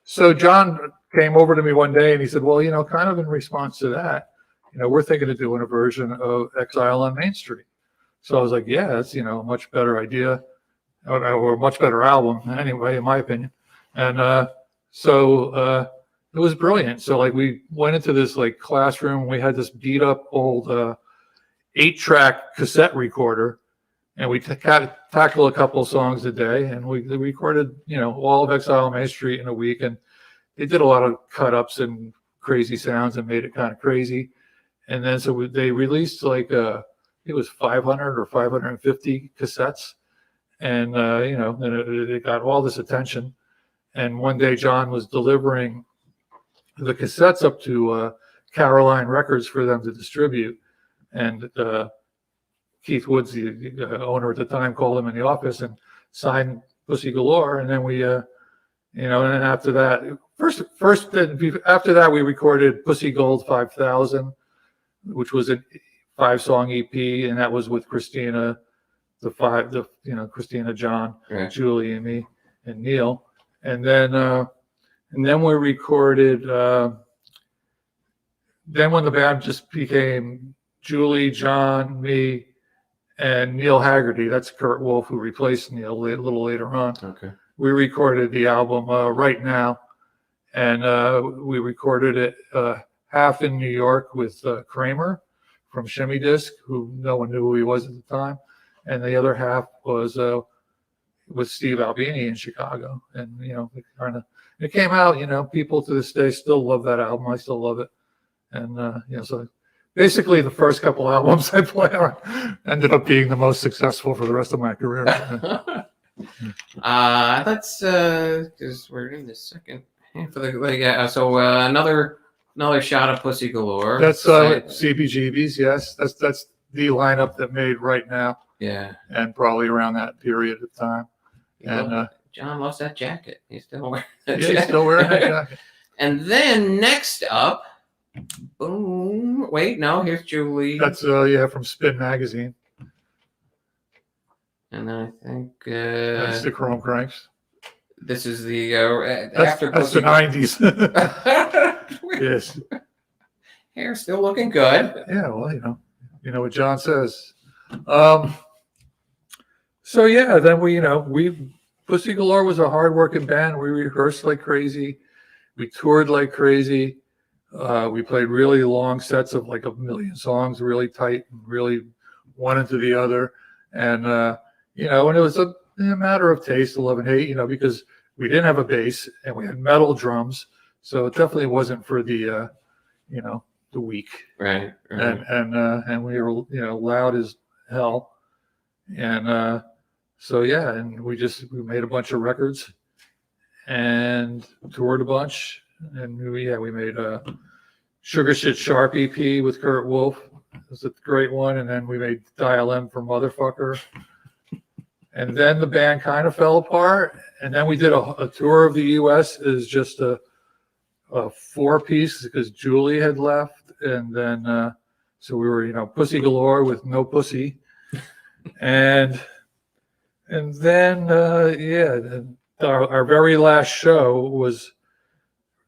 so John came over to me one day and he said, "Well, you know, kind of in response to that, you know, we're thinking of doing a version of Exile on Main Street." So I was like, "Yeah, that's, you know, a much better idea, or a much better album anyway, in my opinion." And so it was brilliant. So like we went into this like classroom. We had this beat up old 8-track cassette recorder, and we tackle a couple of songs a day, and we recorded, you know, all of Exile on Main Street in a week. And they did a lot of cut ups and crazy sounds and made it kind of crazy. And then so they released like it was 500 or 550 cassettes, and you know, and it got all this attention. And one day John was delivering the cassettes up to Caroline Records for them to distribute, and Keith Woods, the owner at the time, called him in the office and signed Pussy Galore. And then we, you know, and then after that, after that, we recorded Pussy Gold 5000, which was a 5-song EP, and that was with Christina, Christina, John, Right. Julie, and me, and Neil. And then we recorded. Then when the band just became Julie, John, me, and Neil Haggerty, that's Kurt Wolf, who replaced Neil a little later on. Okay. We recorded the album Right Now, and we recorded it half in New York with Kramer from Shimmy Disc, who no one knew who he was at the time, and the other half was with Steve Albini in Chicago. And you know, it came out. You know, people to this day still love that album. I still love it, and you know, so. Basically, the first couple albums I play on ended up being the most successful for the rest of my career. Let's because we're in the second half of the so another shot of Pussy Galore. That's CBGB's. Yes, that's the lineup that made Right Now. Yeah, and probably around that period of time. And John loves that jacket. He's still wearing that jacket. He's still wearing that jacket. And then next up. Boom. Wait, no, here's Julie. That's from Spin Magazine. And then I think that's the Chrome Cranks. This is the that's the 90s. Yes. Hair still looking good. Yeah, well, you know what John says. So yeah, then we Pussy Galore was a hard-working band. We rehearsed like crazy. We toured like crazy. We played really long sets of like 1 million songs, really tight, and really one into the other. And, you know, and it was a matter of taste, love and hate, you know, because we didn't have a bass and we had metal drums. So it definitely wasn't for the, you know, the weak. Right. And we were, you know, loud as hell. And so, yeah, and we made a bunch of records and toured a bunch. And we made a Sugar Shit Sharp EP with Kurt Wolf. It was a great one. And then we made Dial M for Motherfucker. And then the band kind of fell apart. And then we did a tour of the U.S. as just a 4-piece because Julie had left. And then so we were, you know, Pussy Galore with no pussy. And then our very last show was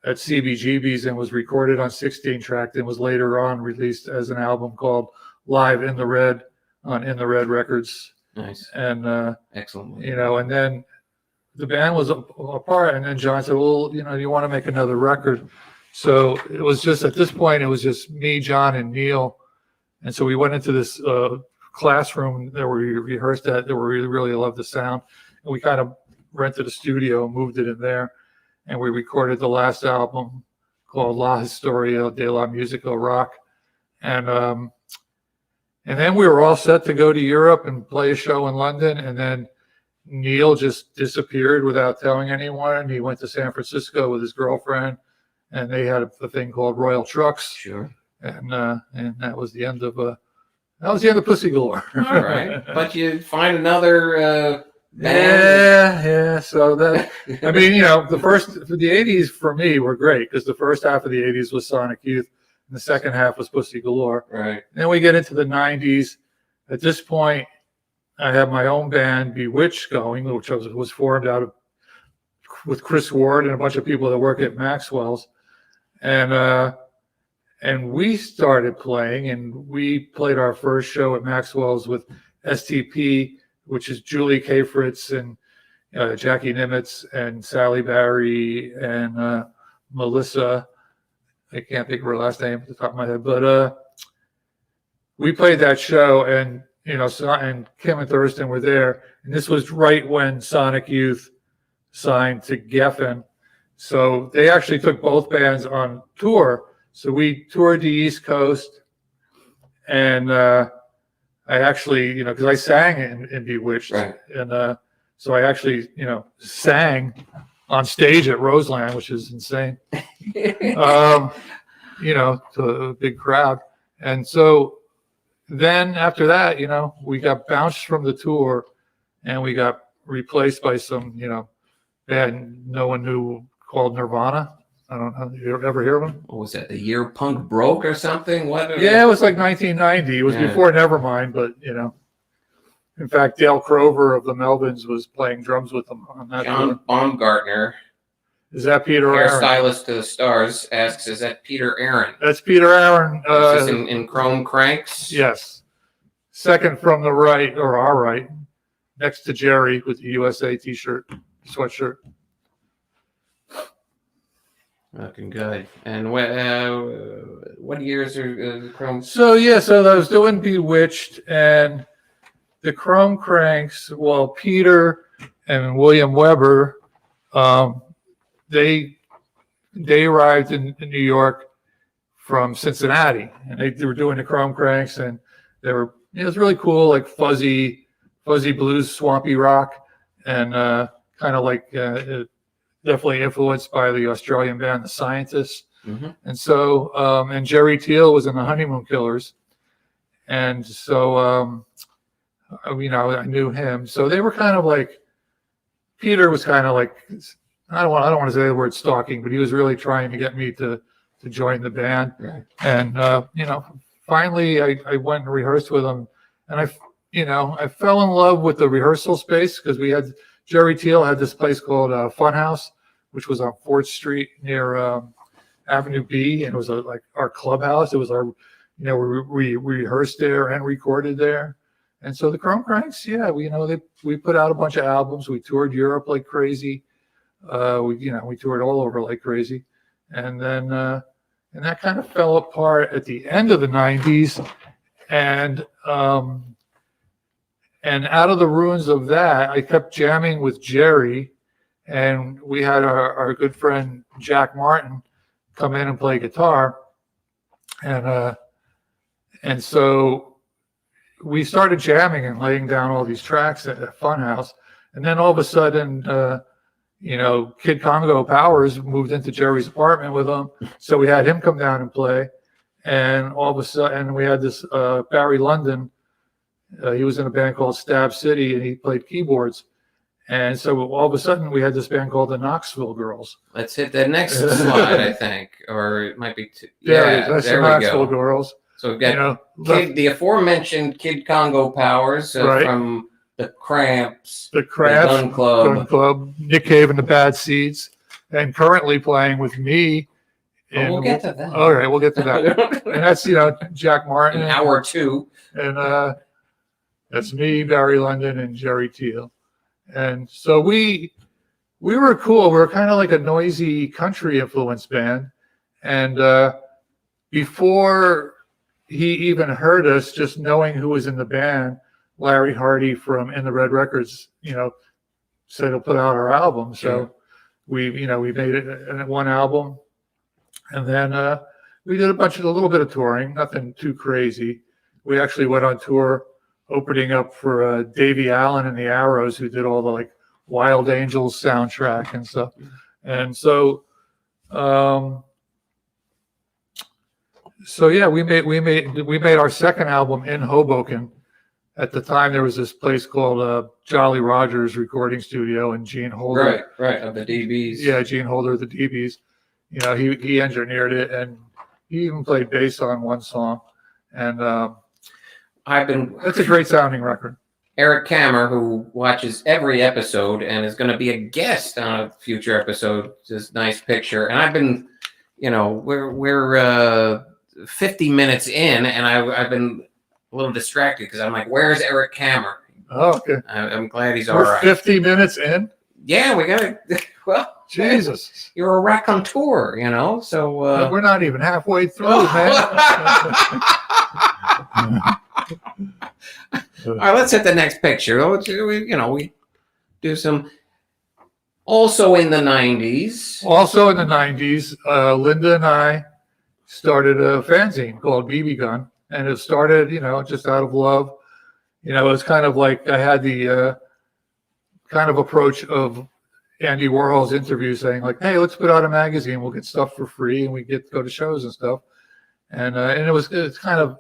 at CBGB's and was recorded on 16-track and was later on released as an album called Live in the Red on In the Red Records. Nice. And excellent. You know, and then the band was apart, and then John said, "Well, you know, you want to make another record?" So it was just at this point, it was just me, John, and Neil, and so we went into this classroom that we rehearsed at, that we really loved the sound, and we kind of rented a studio and moved it in there. And we recorded the last album called La Historia de la Musica Rock. And And then we were all set to go to Europe and play a show in London. And then Neil just disappeared without telling anyone. He went to San Francisco with his girlfriend, and they had a thing called Royal Trucks. Sure. And that was the end of Pussy Galore. All right. But you find another band. Yeah. So that, I mean, you know, the 80s for me were great because the first half of the 80s was Sonic Youth and the second half was Pussy Galore. Right. Then we get into the 90s. At this point, I have my own band, Bewitched, going, which was formed with Chris Ward and a bunch of people that work at Maxwell's. And we started playing, and we played our first show at Maxwell's with STP, which is Julie K. Fritz and Jackie Nimitz and Sally Barry and Melissa. I can't think of her last name at the top of my head, but we played that show, and you know, and Kim and Thurston were there, and this was right when Sonic Youth signed to Geffen, so they actually took both bands on tour. So we toured the East Coast, and I actually, you know, because I sang in Bewitched, right. And so I actually, you know, sang on stage at Roseland, which is insane, you know, to a big crowd. And so then after that, you know, we got bounced from the tour, and we got replaced by some, you know, band no one knew called Nirvana. I don't know. You ever hear of them? What was that? The year punk broke or something? What? Yeah, it was like 1990. It was before Nevermind, but you know. In fact, Dale Crover of the Melvins was playing drums with them on that. John Baumgartner, is that Peter Aaron? hairstylist to the stars, asks, "Is that Peter Aaron?" That's Peter Aaron. This is in Chrome Cranks. Yes. Second from the right, or our right, next to Jerry with the USA T-shirt, sweatshirt. Looking good. And what years are Chrome? So I was doing Bewitched, and the Chrome Cranks. Well, Peter and William Weber, they arrived in New York from Cincinnati, and they were doing the Chrome Cranks, and it was really cool, like fuzzy blues, swampy rock, and kind of like. Definitely influenced by the Australian band, The Scientists. Mm-hmm. And so, and Jerry Teal was in the Honeymoon Killers. And so, you know, I knew him. So they were kind of like, Peter was kind of like, I don't want to say the word stalking, but he was really trying to get me to join the band. Right. And, you know, finally I went and rehearsed with him, and I fell in love with the rehearsal space because Jerry Teal had this place called Funhouse, which was on 4th Street near Avenue B, and it was like our clubhouse. It was our, you know, we rehearsed there and recorded there. And so the Chrome Cranks, we put out a bunch of albums. We toured Europe like crazy. We toured all over like crazy, and then and that kind of fell apart at the end of the 90s, and out of the ruins of that, I kept jamming with Jerry, and we had our good friend Jack Martin come in and play guitar, and so we started jamming and laying down all these tracks at Funhouse, and then all of a sudden, Kid Congo Powers moved into Jerry's apartment with him, so we had him come down and play, and all of a sudden we had this Barry London. He was in a band called Stab City, and he played keyboards. And so all of a sudden, we had this band called the Knoxville Girls. Let's hit the next slide, I think, or it might be two. That's the Knoxville Girls. So we've got the aforementioned Kid Congo Powers from the Cramps, the Gun Club, Nick Cave and the Bad Seeds, and currently playing with me. We'll get to that. All right, we'll get to that. And that's Jack Martin. An hour two. And that's me, Barry London, and Jerry Teal. And so we were cool. We were kind of like a noisy country influenced band. And before he even heard us, just knowing who was in the band, Larry Hardy from In the Red Records, said he'll put out our album. So we made it one album. And then we did a little bit of touring, nothing too crazy. we actually went on tour opening up for Davey Allen and the Arrows, who did all the like Wild Angels soundtrack and stuff. And so, yeah, we made our second album in Hoboken. At the time, there was this place called Jolly Rogers Recording Studio, and Gene Holder, right, of the DBs. Yeah, Gene Holder of the DBs. You know, he engineered it, and he even played bass on one song. And that's a great sounding record. Eric Kammer, who watches every episode and is going to be a guest on a future episode, this nice picture. And I've been, we're 50 minutes in, and I've been a little distracted because I'm like, where's Eric Kammer? Oh, okay. I'm glad he's all We're right. 50 minutes in? Yeah, we got it. Well, Jesus. You're a raconteur, so. We're not even halfway through, man. All right, let's hit the next picture. We do some. Also in the 90s. Also in the 90s, Linda and I started a fanzine called BB Gun. And it started, just out of love. It was kind of like I had the kind of approach of Andy Warhol's interview saying like, hey, let's put out a magazine. We'll get stuff for free and we get to go to shows and stuff. And it's kind of,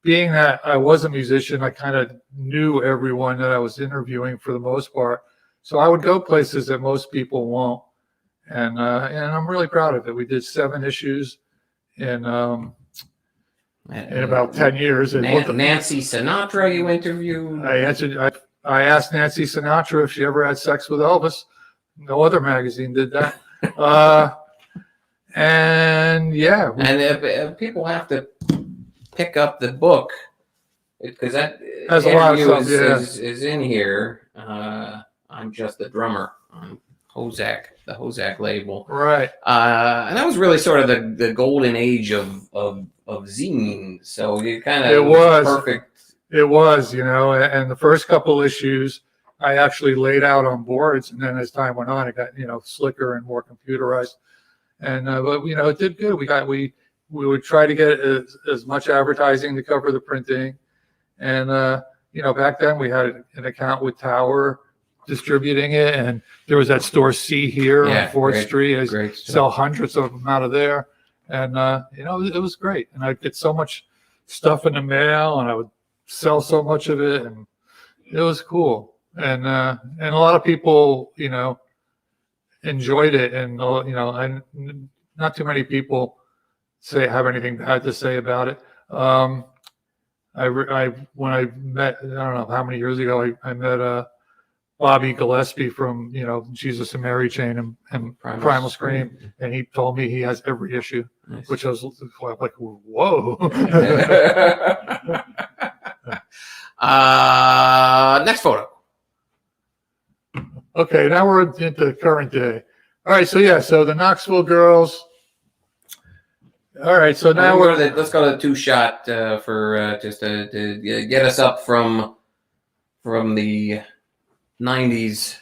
being that I was a musician, I kind of knew everyone that I was interviewing for the most part. So I would go places that most people won't. And I'm really proud of it. We did 7 issues in about 10 years. Nancy Sinatra, you interviewed. I asked Nancy Sinatra if she ever had sex with Elvis. No other magazine did that. And yeah. And people have to pick up the book because that has a lot of stuff, is in here. I'm just the drummer on Hozak, the Hozak label. Right. And that was really sort of the golden age of zine. So you kind of it was perfect. It was, and the first couple issues I actually laid out on boards, and then as time went on, it got slicker and more computerized. And but it did good. We would try to get as much advertising to cover the printing, and back then we had an account with Tower distributing it, and there was that store C here on 4th Street. I sell hundreds of them out of there. And, it was great. And I'd get so much stuff in the mail, and I would sell so much of it, and it was cool. And a lot of people, enjoyed it. And, not too many people have anything bad to say about it. When I met, I don't know how many years ago, I met Bobby Gillespie from, Jesus and Mary Chain and Primal Scream. And he told me he has every issue, nice. Which I was like, whoa. Next photo. Okay, now we're into current day. All right, so the Knoxville Girls. All right, so now let's go to the 2-shot for just to get us up from the 90s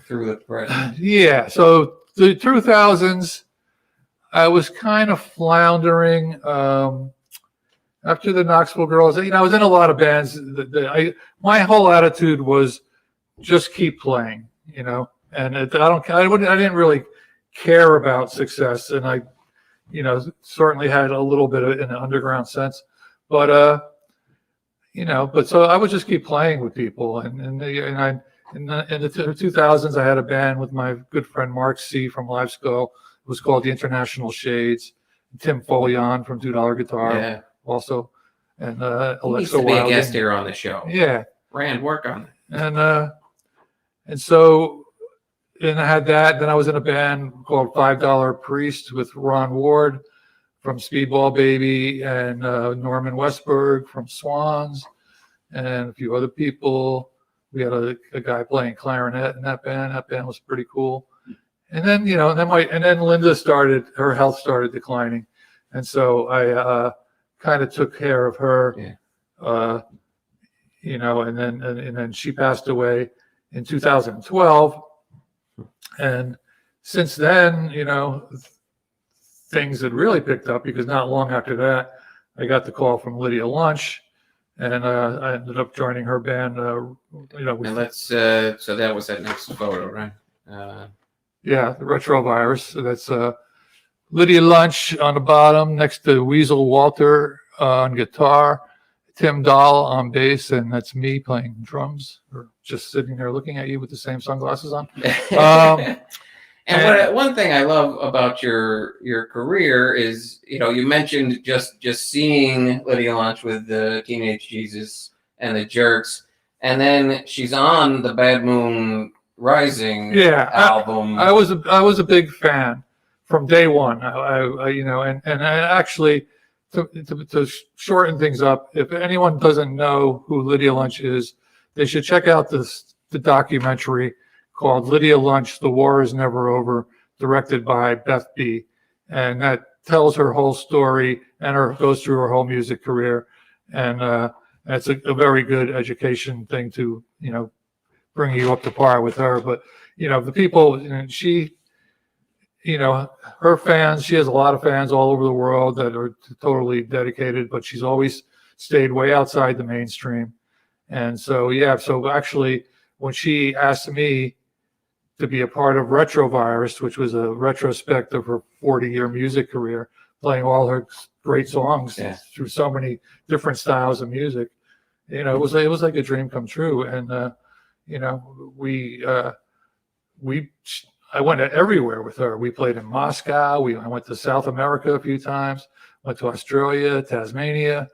through the present. Yeah, so the 2000s, I was kind of floundering after the Knoxville Girls. I was in a lot of bands. My whole attitude was just keep playing, and I didn't really care about success, and I, certainly had a little bit of it in an underground sense, but so I would just keep playing with people, in the 2000s, I had a band with my good friend Mark C. from Live Skull. It was called the International Shades. Tim Folion from $2 Guitar, also, and Alexa he needs to be a guest here on the show. Yeah, Rand, work on it. And so, and I had that. Then I was in a band called $5 Priest with Ron Ward from Speedball Baby and Norman Westberg from Swans and a few other people. We had a guy playing clarinet in that band. That band was pretty cool. And then, then Linda her health started declining. And so I kind of took care of her, and then she passed away in 2012. And since then, things had really picked up because not long after that, I got the call from Lydia Lunch, and I ended up joining her band. And let's. So that was that next photo, right? Yeah, the Retrovirus. So that's Lydia Lunch on the bottom, next to Weasel Walter on guitar, Tim Dahl on bass, and that's me playing drums, or just sitting there looking at you with the same sunglasses on. And one thing I love about your career is, you mentioned just seeing Lydia Lunch with the Teenage Jesus and the Jerks, and then she's on the Bad Moon Rising album. I was a big fan from day one. And I actually, to shorten things up, if anyone doesn't know who Lydia Lunch is, they should check out the documentary called Lydia Lunch, The War Is Never Over, directed by Beth B. And that tells her whole story and goes through her whole music career. And it's a very good education thing to, bring you up to par with her. But, the people, she, her fans, she has a lot of fans all over the world that are totally dedicated, but she's always stayed way outside the mainstream. And so, so actually, when she asked me to be a part of Retrovirus, which was a retrospect of her 40-year music career, playing all her great songs through so many different styles of music, it was like a dream come true. And I went everywhere with her. We played in Moscow. I went to South America a few times. Went to Australia, Tasmania.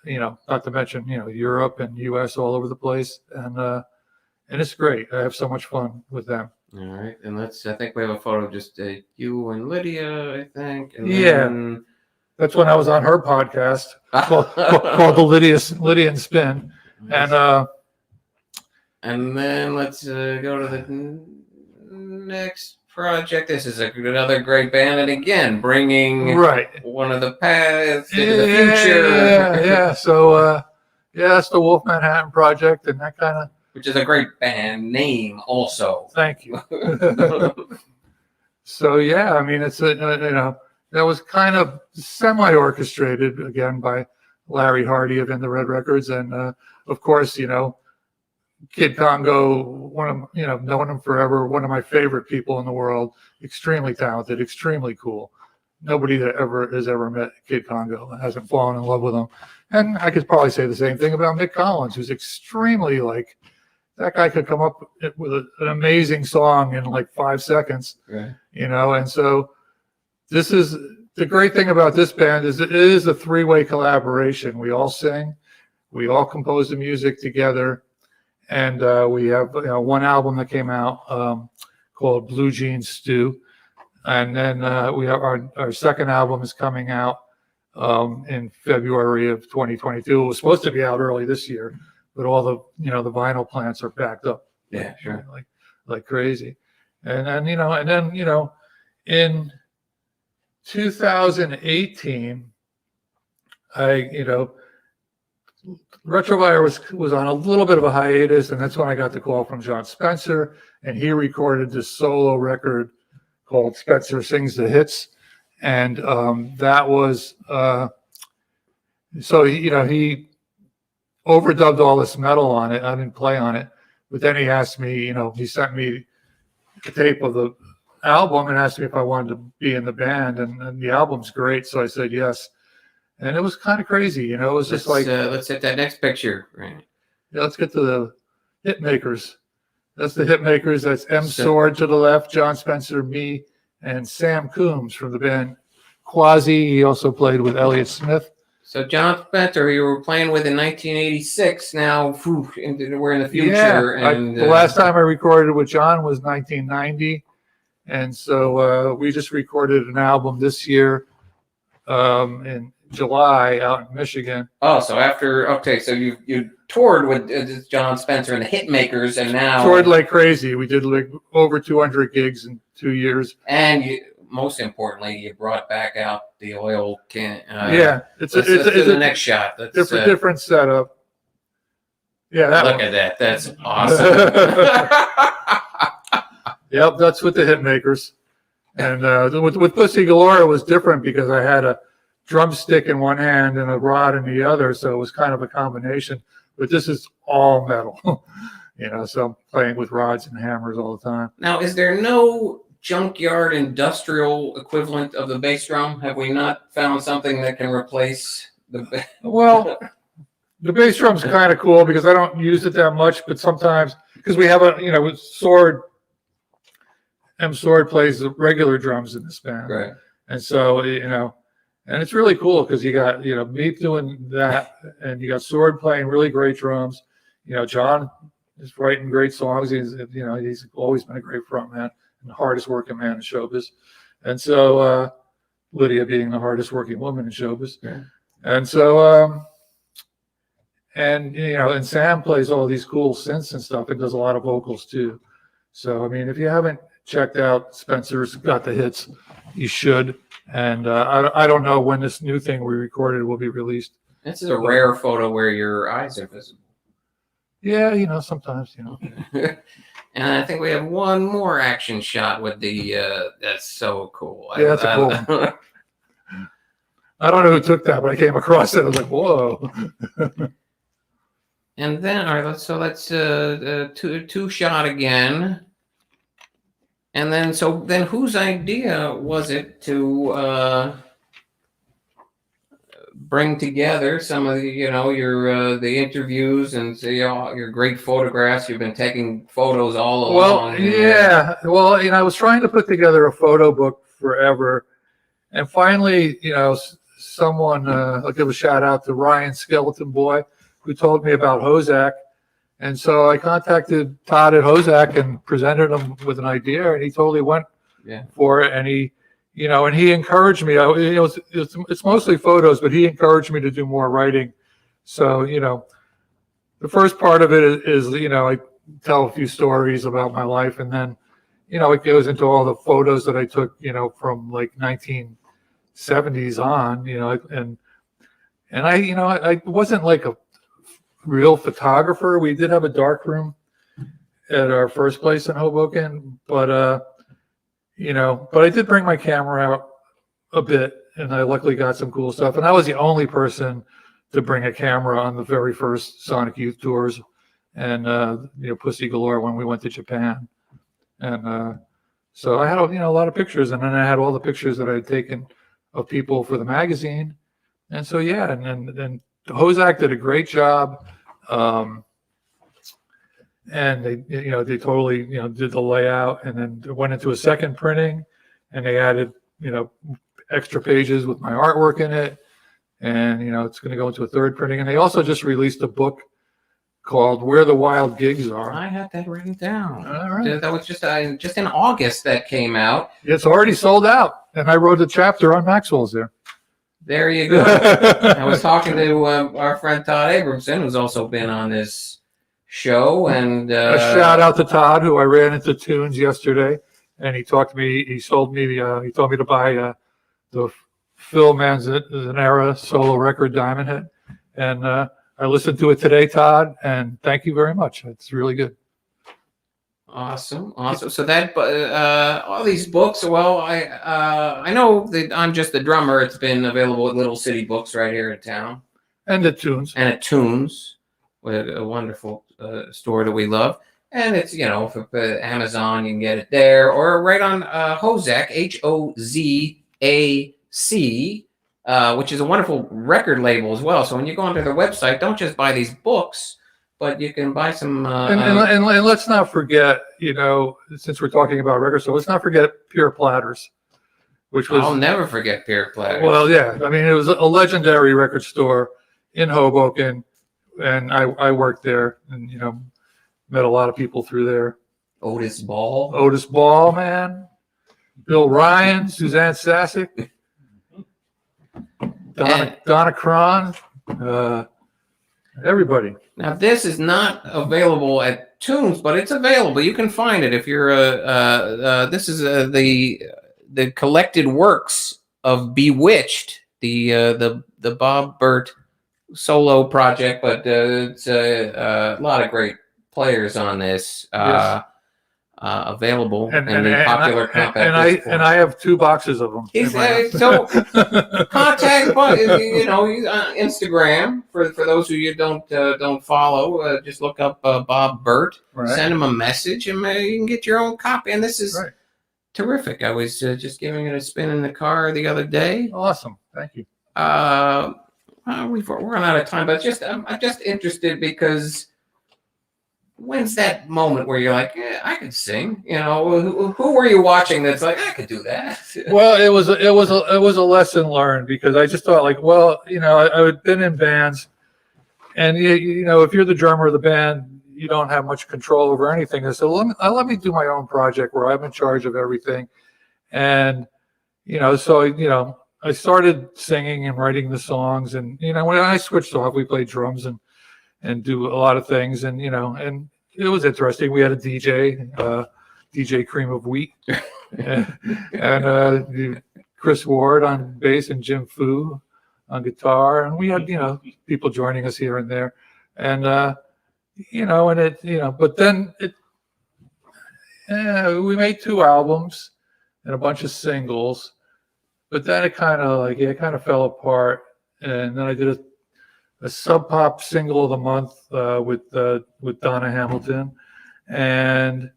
Not to mention Europe and U.S. all over the place. And it's great. I have so much fun with them. All right. And I think we have a photo of just you and Lydia, I think. And then, that's when I was on her podcast called the Lydia and Spin. And then let's go to the next project. This is another great band. And again, bringing one of the paths into the future. Yeah. So, it's the Wolf Manhattan Project, and that kind of, which is a great band name also. Thank you. So, it's that was kind of semi-orchestrated again by Larry Hardy of In the Red Records. And of course, Kid Congo, known him forever, one of my favorite people in the world, extremely talented, extremely cool. Nobody that has ever met Kid Congo hasn't fallen in love with him. And I could probably say the same thing about Mick Collins, who's extremely that guy could come up with an amazing song in 5 seconds, and so this is the great thing about this band is it is a three-way collaboration. We all sing, we all compose the music together, and we have one album that came out called Blue Jeans Stew, and then we have our second album is coming out in February of 2022. It was supposed to be out early this year, but all the the vinyl plants are backed up. Yeah, sure. Like crazy. And then in 2018, Retrovirus was on a little bit of a hiatus, and that's when I got the call from John Spencer, and he recorded this solo record called Spencer Sings the Hits. And that was so he overdubbed all this metal on it. I didn't play on it, but then he asked me, he sent me the tape of the album and asked me if I wanted to be in the band, and the album's great, so I said yes. And it was kind of crazy, it was just let's hit that next picture. Right. Yeah, let's get to the hit makers. That's the hit makers. That's M. Sword to the left, John Spencer, me, and Sam Coombs from the band Quasi. He also played with Elliott Smith. So John Spencer, you were playing with in 1986. Now we're in the future. Yeah, the last time I recorded with John was 1990, and so we just recorded an album this year in July out in Michigan. Oh, so so you toured with John Spencer and the Hitmakers, and now toured like crazy. We did over 200 gigs in 2 years, and most importantly, you brought back out the oil can. It's the next shot. That's different setup. Yeah, look at that. That's awesome. Yep, that's with the Hitmakers. And with Pussy Galore, it was different because I had a drumstick in one hand and a rod in the other, so it was kind of a combination. But this is all metal, so I'm playing with rods and hammers all the time. Now, is there no junkyard industrial equivalent of the bass drum? Have we not found something that can replace the? Well, the bass drum's kind of cool because I don't use it that much, but sometimes because we have with Sword. Sword plays the regular drums in this band, Right. And so and it's really cool because you got me doing that, and you got Sword playing really great drums. John is writing great songs. He's always been a great frontman and the hardest working man in showbiz, and so Lydia being the hardest working woman in showbiz, yeah. And so and Sam plays all these cool synths and stuff and does a lot of vocals too. So I mean, if you haven't checked out Spencer's Got the Hits, you should. And I don't know when this new thing we recorded will be released. This is a rare photo where your eyes are visible. Yeah, sometimes, And I think we have one more action shot with the, that's so cool. Yeah, that's a cool one. I don't know who took that, but I came across it. I was like, whoa. And then, all right, let's two shot again. And then, whose idea was it to bring together some of the, your the interviews and your great photographs? You've been taking photos all along. Well, yeah. Well, I was trying to put together a photo book forever, and finally, someone, I'll give a shout out to Ryan Skeleton Boy, who told me about Hozak. And so I contacted Todd at Hozak and presented him with an idea, and he totally went for it. And he, and he encouraged me. It's mostly photos, but he encouraged me to do more writing. So, the first part of it is I tell a few stories about my life, and then, it goes into all the photos that I took, from like 1970s on, and I wasn't like a real photographer. We did have a dark room at our first place in Hoboken, but I did bring my camera out a bit, and I luckily got some cool stuff. And I was the only person to bring a camera on the very first Sonic Youth tours, and Pussy Galore when we went to Japan. And so I had a lot of pictures, and then I had all the pictures that I had taken of people for the magazine. And so and Hozak did a great job, and they totally did the layout, and then went into a second printing, and they added extra pages with my artwork in it, and it's going to go into a third printing, and they also just released a book called Where the Wild Gigs Are. I had that written down. All right. That was just in August that came out. It's already sold out, and I wrote a chapter on Maxwell's there. There you go. I was talking to our friend Todd Abramson, who's also been on this show. And a shout out to Todd, who I ran into Tunes yesterday, and he talked to me. He sold me he told me to buy the Phil Manzanera solo record, Diamond Head, and I listened to it today, Todd, and thank you very much. It's really good. Awesome. So that all these books. Well, I know that I'm Just the Drummer. It's been available at Little City Books right here in town, and at Tunes, a wonderful store that we love. And it's for Amazon, you can get it there, or right on Hozak, HOZAC, which is a wonderful record label as well. So when you go onto their website, don't just buy these books, but you can buy some. And let's not forget, since we're talking about records, so let's not forget Pure Platters, which was. I'll never forget Pure Platters. Well, yeah, I mean, it was a legendary record store in Hoboken, and I worked there, and met a lot of people through there. Otis Ball, man. Bill Ryan, Suzanne Sasek, Donna Cron, everybody. Now, this is not available at Tunes, but it's available. You can find it if you're this is the collected works of Bewitched, the Bob Bert solo project, but it's a lot of great players on this. Yes. available And in the popular compact disc I have 2 boxes of them. So contact, Instagram for those who you don't follow. Just look up Bob Bert. Right. Send him a message, and you can get your own copy. And this is terrific. I was just giving it a spin in the car the other day. Awesome, thank you. We've run out of time, but I'm just interested because. When's that moment where you're like, yeah, I could sing? Who were you watching that's like, I could do that? Well, it was a lesson learned, because I just thought, like, well, I had been in bands, and if you're the drummer of the band, you don't have much control over anything. And so let me do my own project where I'm in charge of everything. And so I started singing and writing the songs, and when I switched off, we played drums and do a lot of things, and and it was interesting. We had a DJ Cream of Wheat, and Chris Ward on bass and Jim Fu on guitar, and we had people joining us here and there, and but then we made 2 albums and a bunch of singles, but then it kind of fell apart, and then I did a Sub Pop single of the month with Donna Hamilton, and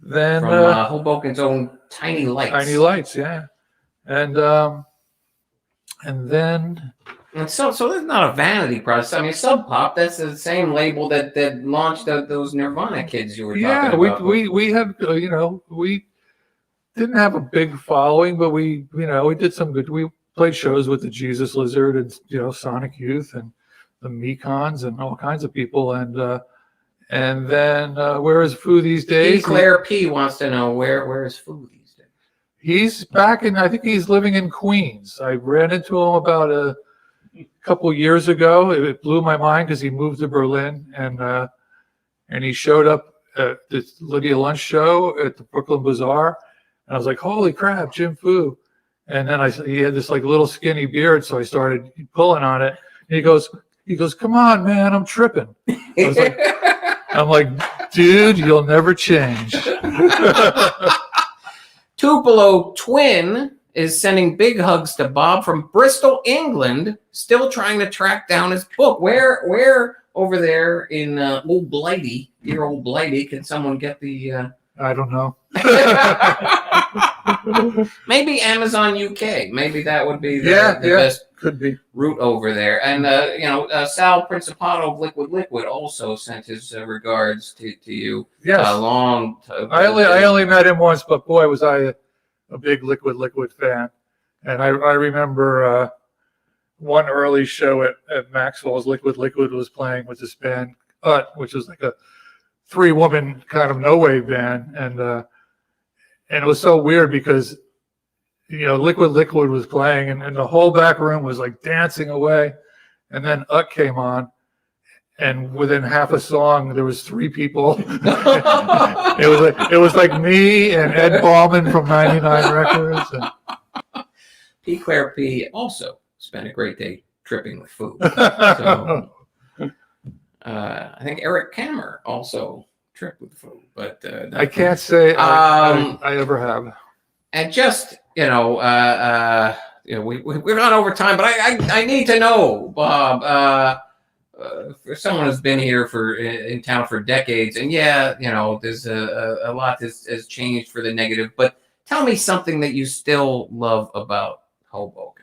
then from Hoboken's own Tiny Lights. Tiny Lights, yeah, and then. And so this is not a vanity process. I mean, Sub Pop, that's the same label that launched those Nirvana kids you were talking about. Yeah, we had we didn't have a big following, but we did some good. We played shows with the Jesus Lizard and Sonic Youth and the Mekons and all kinds of people, and then where is Foo these days? Claire P wants to know where is Foo these days. He's back I think he's living in Queens. I ran into him about a couple years ago. It blew my mind because he moved to Berlin, and he showed up at this Lydia Lunch show at the Brooklyn Bazaar, and I was like, holy crap, Jim Fu. And then he had this like little skinny beard, so I started pulling on it. And he goes, come on, man, I'm tripping. I'm like, dude, you'll never change. Tupelo Twin is sending big hugs to Bob from Bristol, England, still trying to track down his book. Where over there in old Blighty, dear old Blighty, can someone get the... I don't know. Maybe Amazon UK. Maybe that would be the best could be route over there. And Sal Principato of Liquid also sent his regards to you. Yes. I only met him once, but boy, was I a big Liquid fan. And I remember one early show at Maxwell's. Liquid was playing with this band, which was like a 3-woman kind of no-wave band, and it was so weird because Liquid was playing, and the whole back room was like dancing away, and then came on, and within half a song there was 3 people. it was like me and Ed Ballman from 99 Records. And P. Claire P. also spent a great day tripping with Foo. So, I think Eric Kammer also tripped with Foo, but I can't say I ever have. And just we've gone over time, but I need to know, Bob, for someone who's been here in town for decades, and there's a lot has changed for the negative, but tell me something that you still love about Hoboken.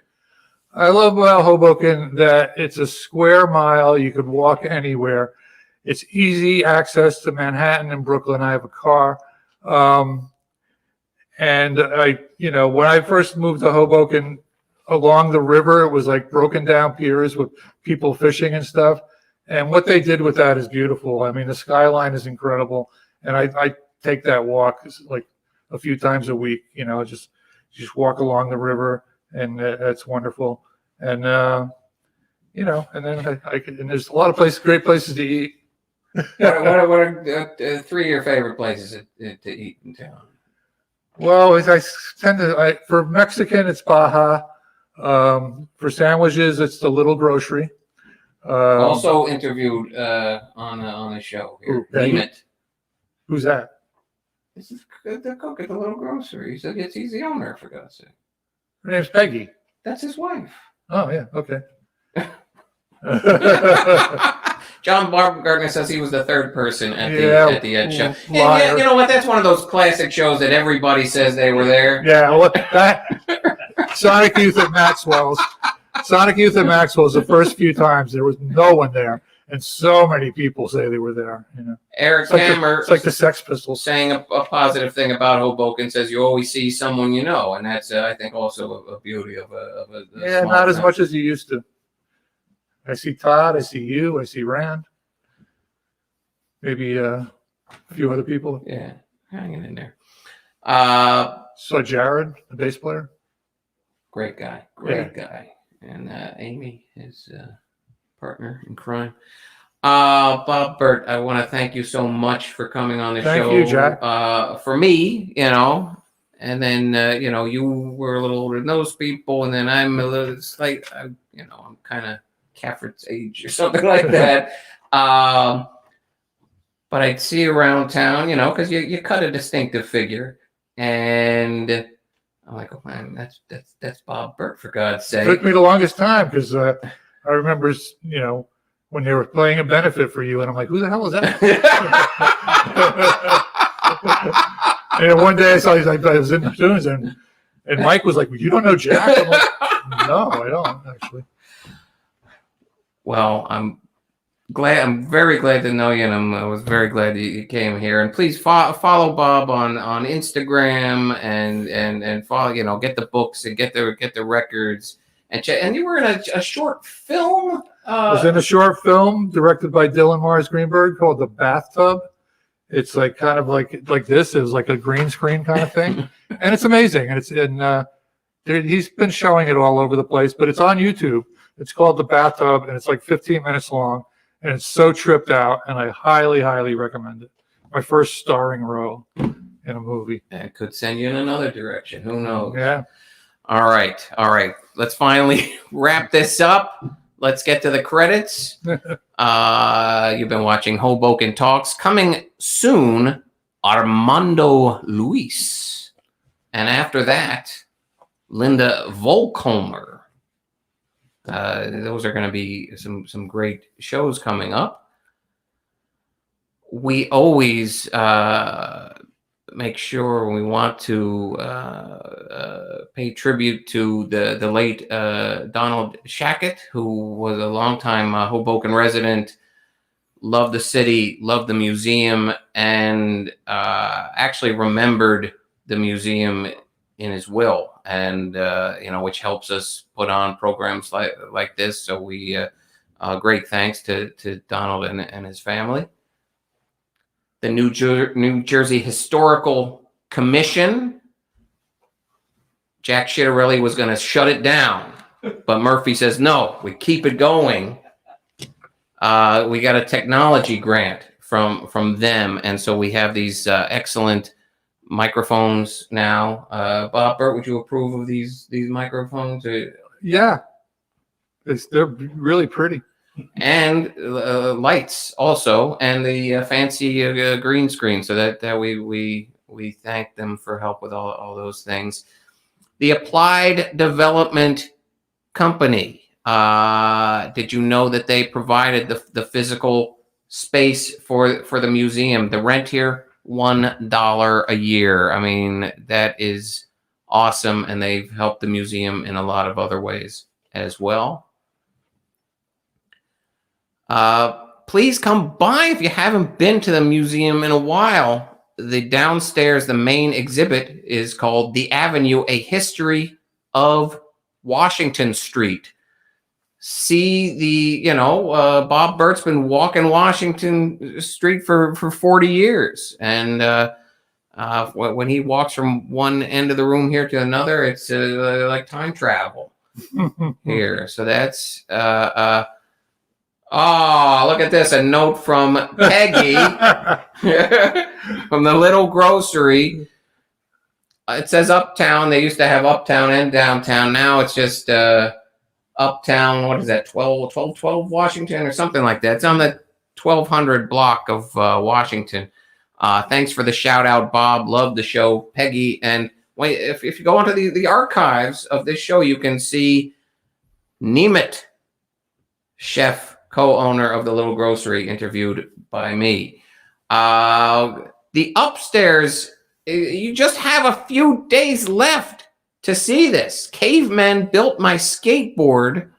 I love about Hoboken that it's a square mile. You could walk anywhere. It's easy access to Manhattan and Brooklyn. I have a car. And when I first moved to Hoboken, along the river, it was like broken down piers with people fishing and stuff. And what they did with that is beautiful. I mean, the skyline is incredible. And I take that walk like a few times a week, just walk along the river, and that's wonderful. And, and then and there's a lot of great places to eat. What are 3 of your favorite places to eat in town? Well, I tend to, for Mexican, it's Baja. For sandwiches, it's the Little Grocery. Also interviewed on a show here. Who's that? This is the cook at the little grocery. He said he's the owner, for God's sake. Her name's Peggy. That's his wife. Oh, yeah. Okay. John Baumgartner says he was the third person at the Ed show. Liar. And you know what? That's one of those classic shows that everybody says they were there. Yeah, well, that Sonic Youth at Maxwell's. Sonic Youth at Maxwell's, the first few times, there was no one there. And so many people say they were there. You know, Eric Hammer, it's like the Sex Pistols, saying a positive thing about Hoboken, says you always see someone you know, and that's I think also a beauty of a yeah, not as much as you used to. I see Todd, I see you, I see Rand, maybe a few other people. Yeah, hanging in there. Saw Jared, the bass player. Great guy, and Amy, his partner in crime. Bob Bert, I want to thank you so much for coming on the show. Thank you, Jack. For me, and then you were a little older than those people, and then I'm a little. It's like I'm kind of Cafford's age or something like that. But I'd see you around town, because you cut a distinctive figure, and I'm like, oh man, that's Bob Bert, for God's sake. It took me the longest time because I remember, when they were playing a benefit for you, and I'm like, who the hell is that? And one day I saw I was in the tunes, and Mike was like, well, you don't know Jack? I'm like, no, I don't actually. Well, I'm very glad to know you, and I was very glad that you came here. And please follow Bob on Instagram and follow, get the books and get the records and check. And you were in a short film. I was in a short film directed by Dylan Morris Greenberg called The Bathtub. It's like kind of like this. It was like a green screen kind of thing, and it's amazing. And he's been showing it all over the place, but it's on YouTube. It's called The Bathtub, and it's like 15 minutes long, and it's so tripped out, and I highly, highly recommend it. My first starring role in a movie. That could send you in another direction. Who knows? Yeah. All right. Let's finally wrap this up. Let's get to the credits. You've been watching Hoboken Talks. Coming soon, Armando Luis. And after that, Linda Volkhomer. Those are going to be some great shows coming up. We always make sure we want to pay tribute to the late Donald Shackett, who was a longtime Hoboken resident, loved the city, loved the museum, and actually remembered the museum in his will, and which helps us put on programs like this. So we great thanks to Donald and his family. The New Jersey Historical Commission. Jack Schitterelli was going to shut it down, but Murphy says no, we keep it going. We got a technology grant from them, and so we have these excellent microphones now. Bob Bert, would you approve of these microphones? Yeah, they're really pretty. And lights also, and the fancy green screen, so that we thank them for help with all those things. The Applied Development Company. Did you know that they provided the physical space for the museum? The rent here, $1 a year. I mean, that is awesome, and they've helped the museum in a lot of other ways as well. Please come by if you haven't been to the museum in a while. The downstairs, the main exhibit is called The Avenue, A History of Washington Street. See Bob Bert's been walking Washington Street for 40 years. And when he walks from one end of the room here to another, it's like time travel here. So that's... oh, look at this. A note from Peggy from the little grocery. It says Uptown. They used to have Uptown and Downtown. Now it's just Uptown. What is that? 1212 Washington or something like that. It's on the 1200 block of Washington. Thanks for the shout out, Bob. Love the show, Peggy. And wait, if you go onto the archives of this show, you can see Nemeth, chef, co-owner of the Little Grocery, interviewed by me. The upstairs, you just have a few days left to see this. Cavemen built my skateboard.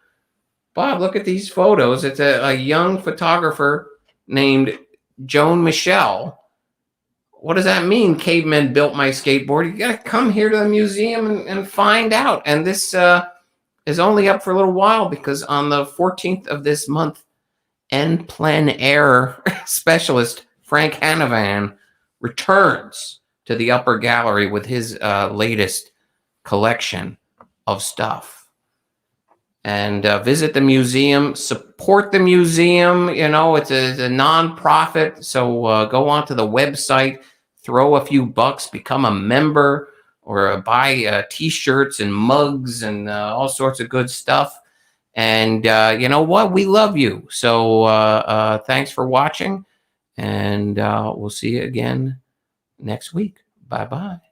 Bob, look at these photos. It's a young photographer named Joan Michelle. What does that mean? Cavemen built my skateboard. You got to come here to the museum and find out. And this is only up for a little while because on the 14th of this month, en plein air specialist Frank Hanavan returns to the upper gallery with his latest collection of stuff. And visit the museum, support the museum. You know, it's a nonprofit. So go onto the website, throw a few bucks, become a member, or buy T-shirts and mugs and all sorts of good stuff. And you know what? We love you. So thanks for watching. And we'll see you again next week. Bye-bye.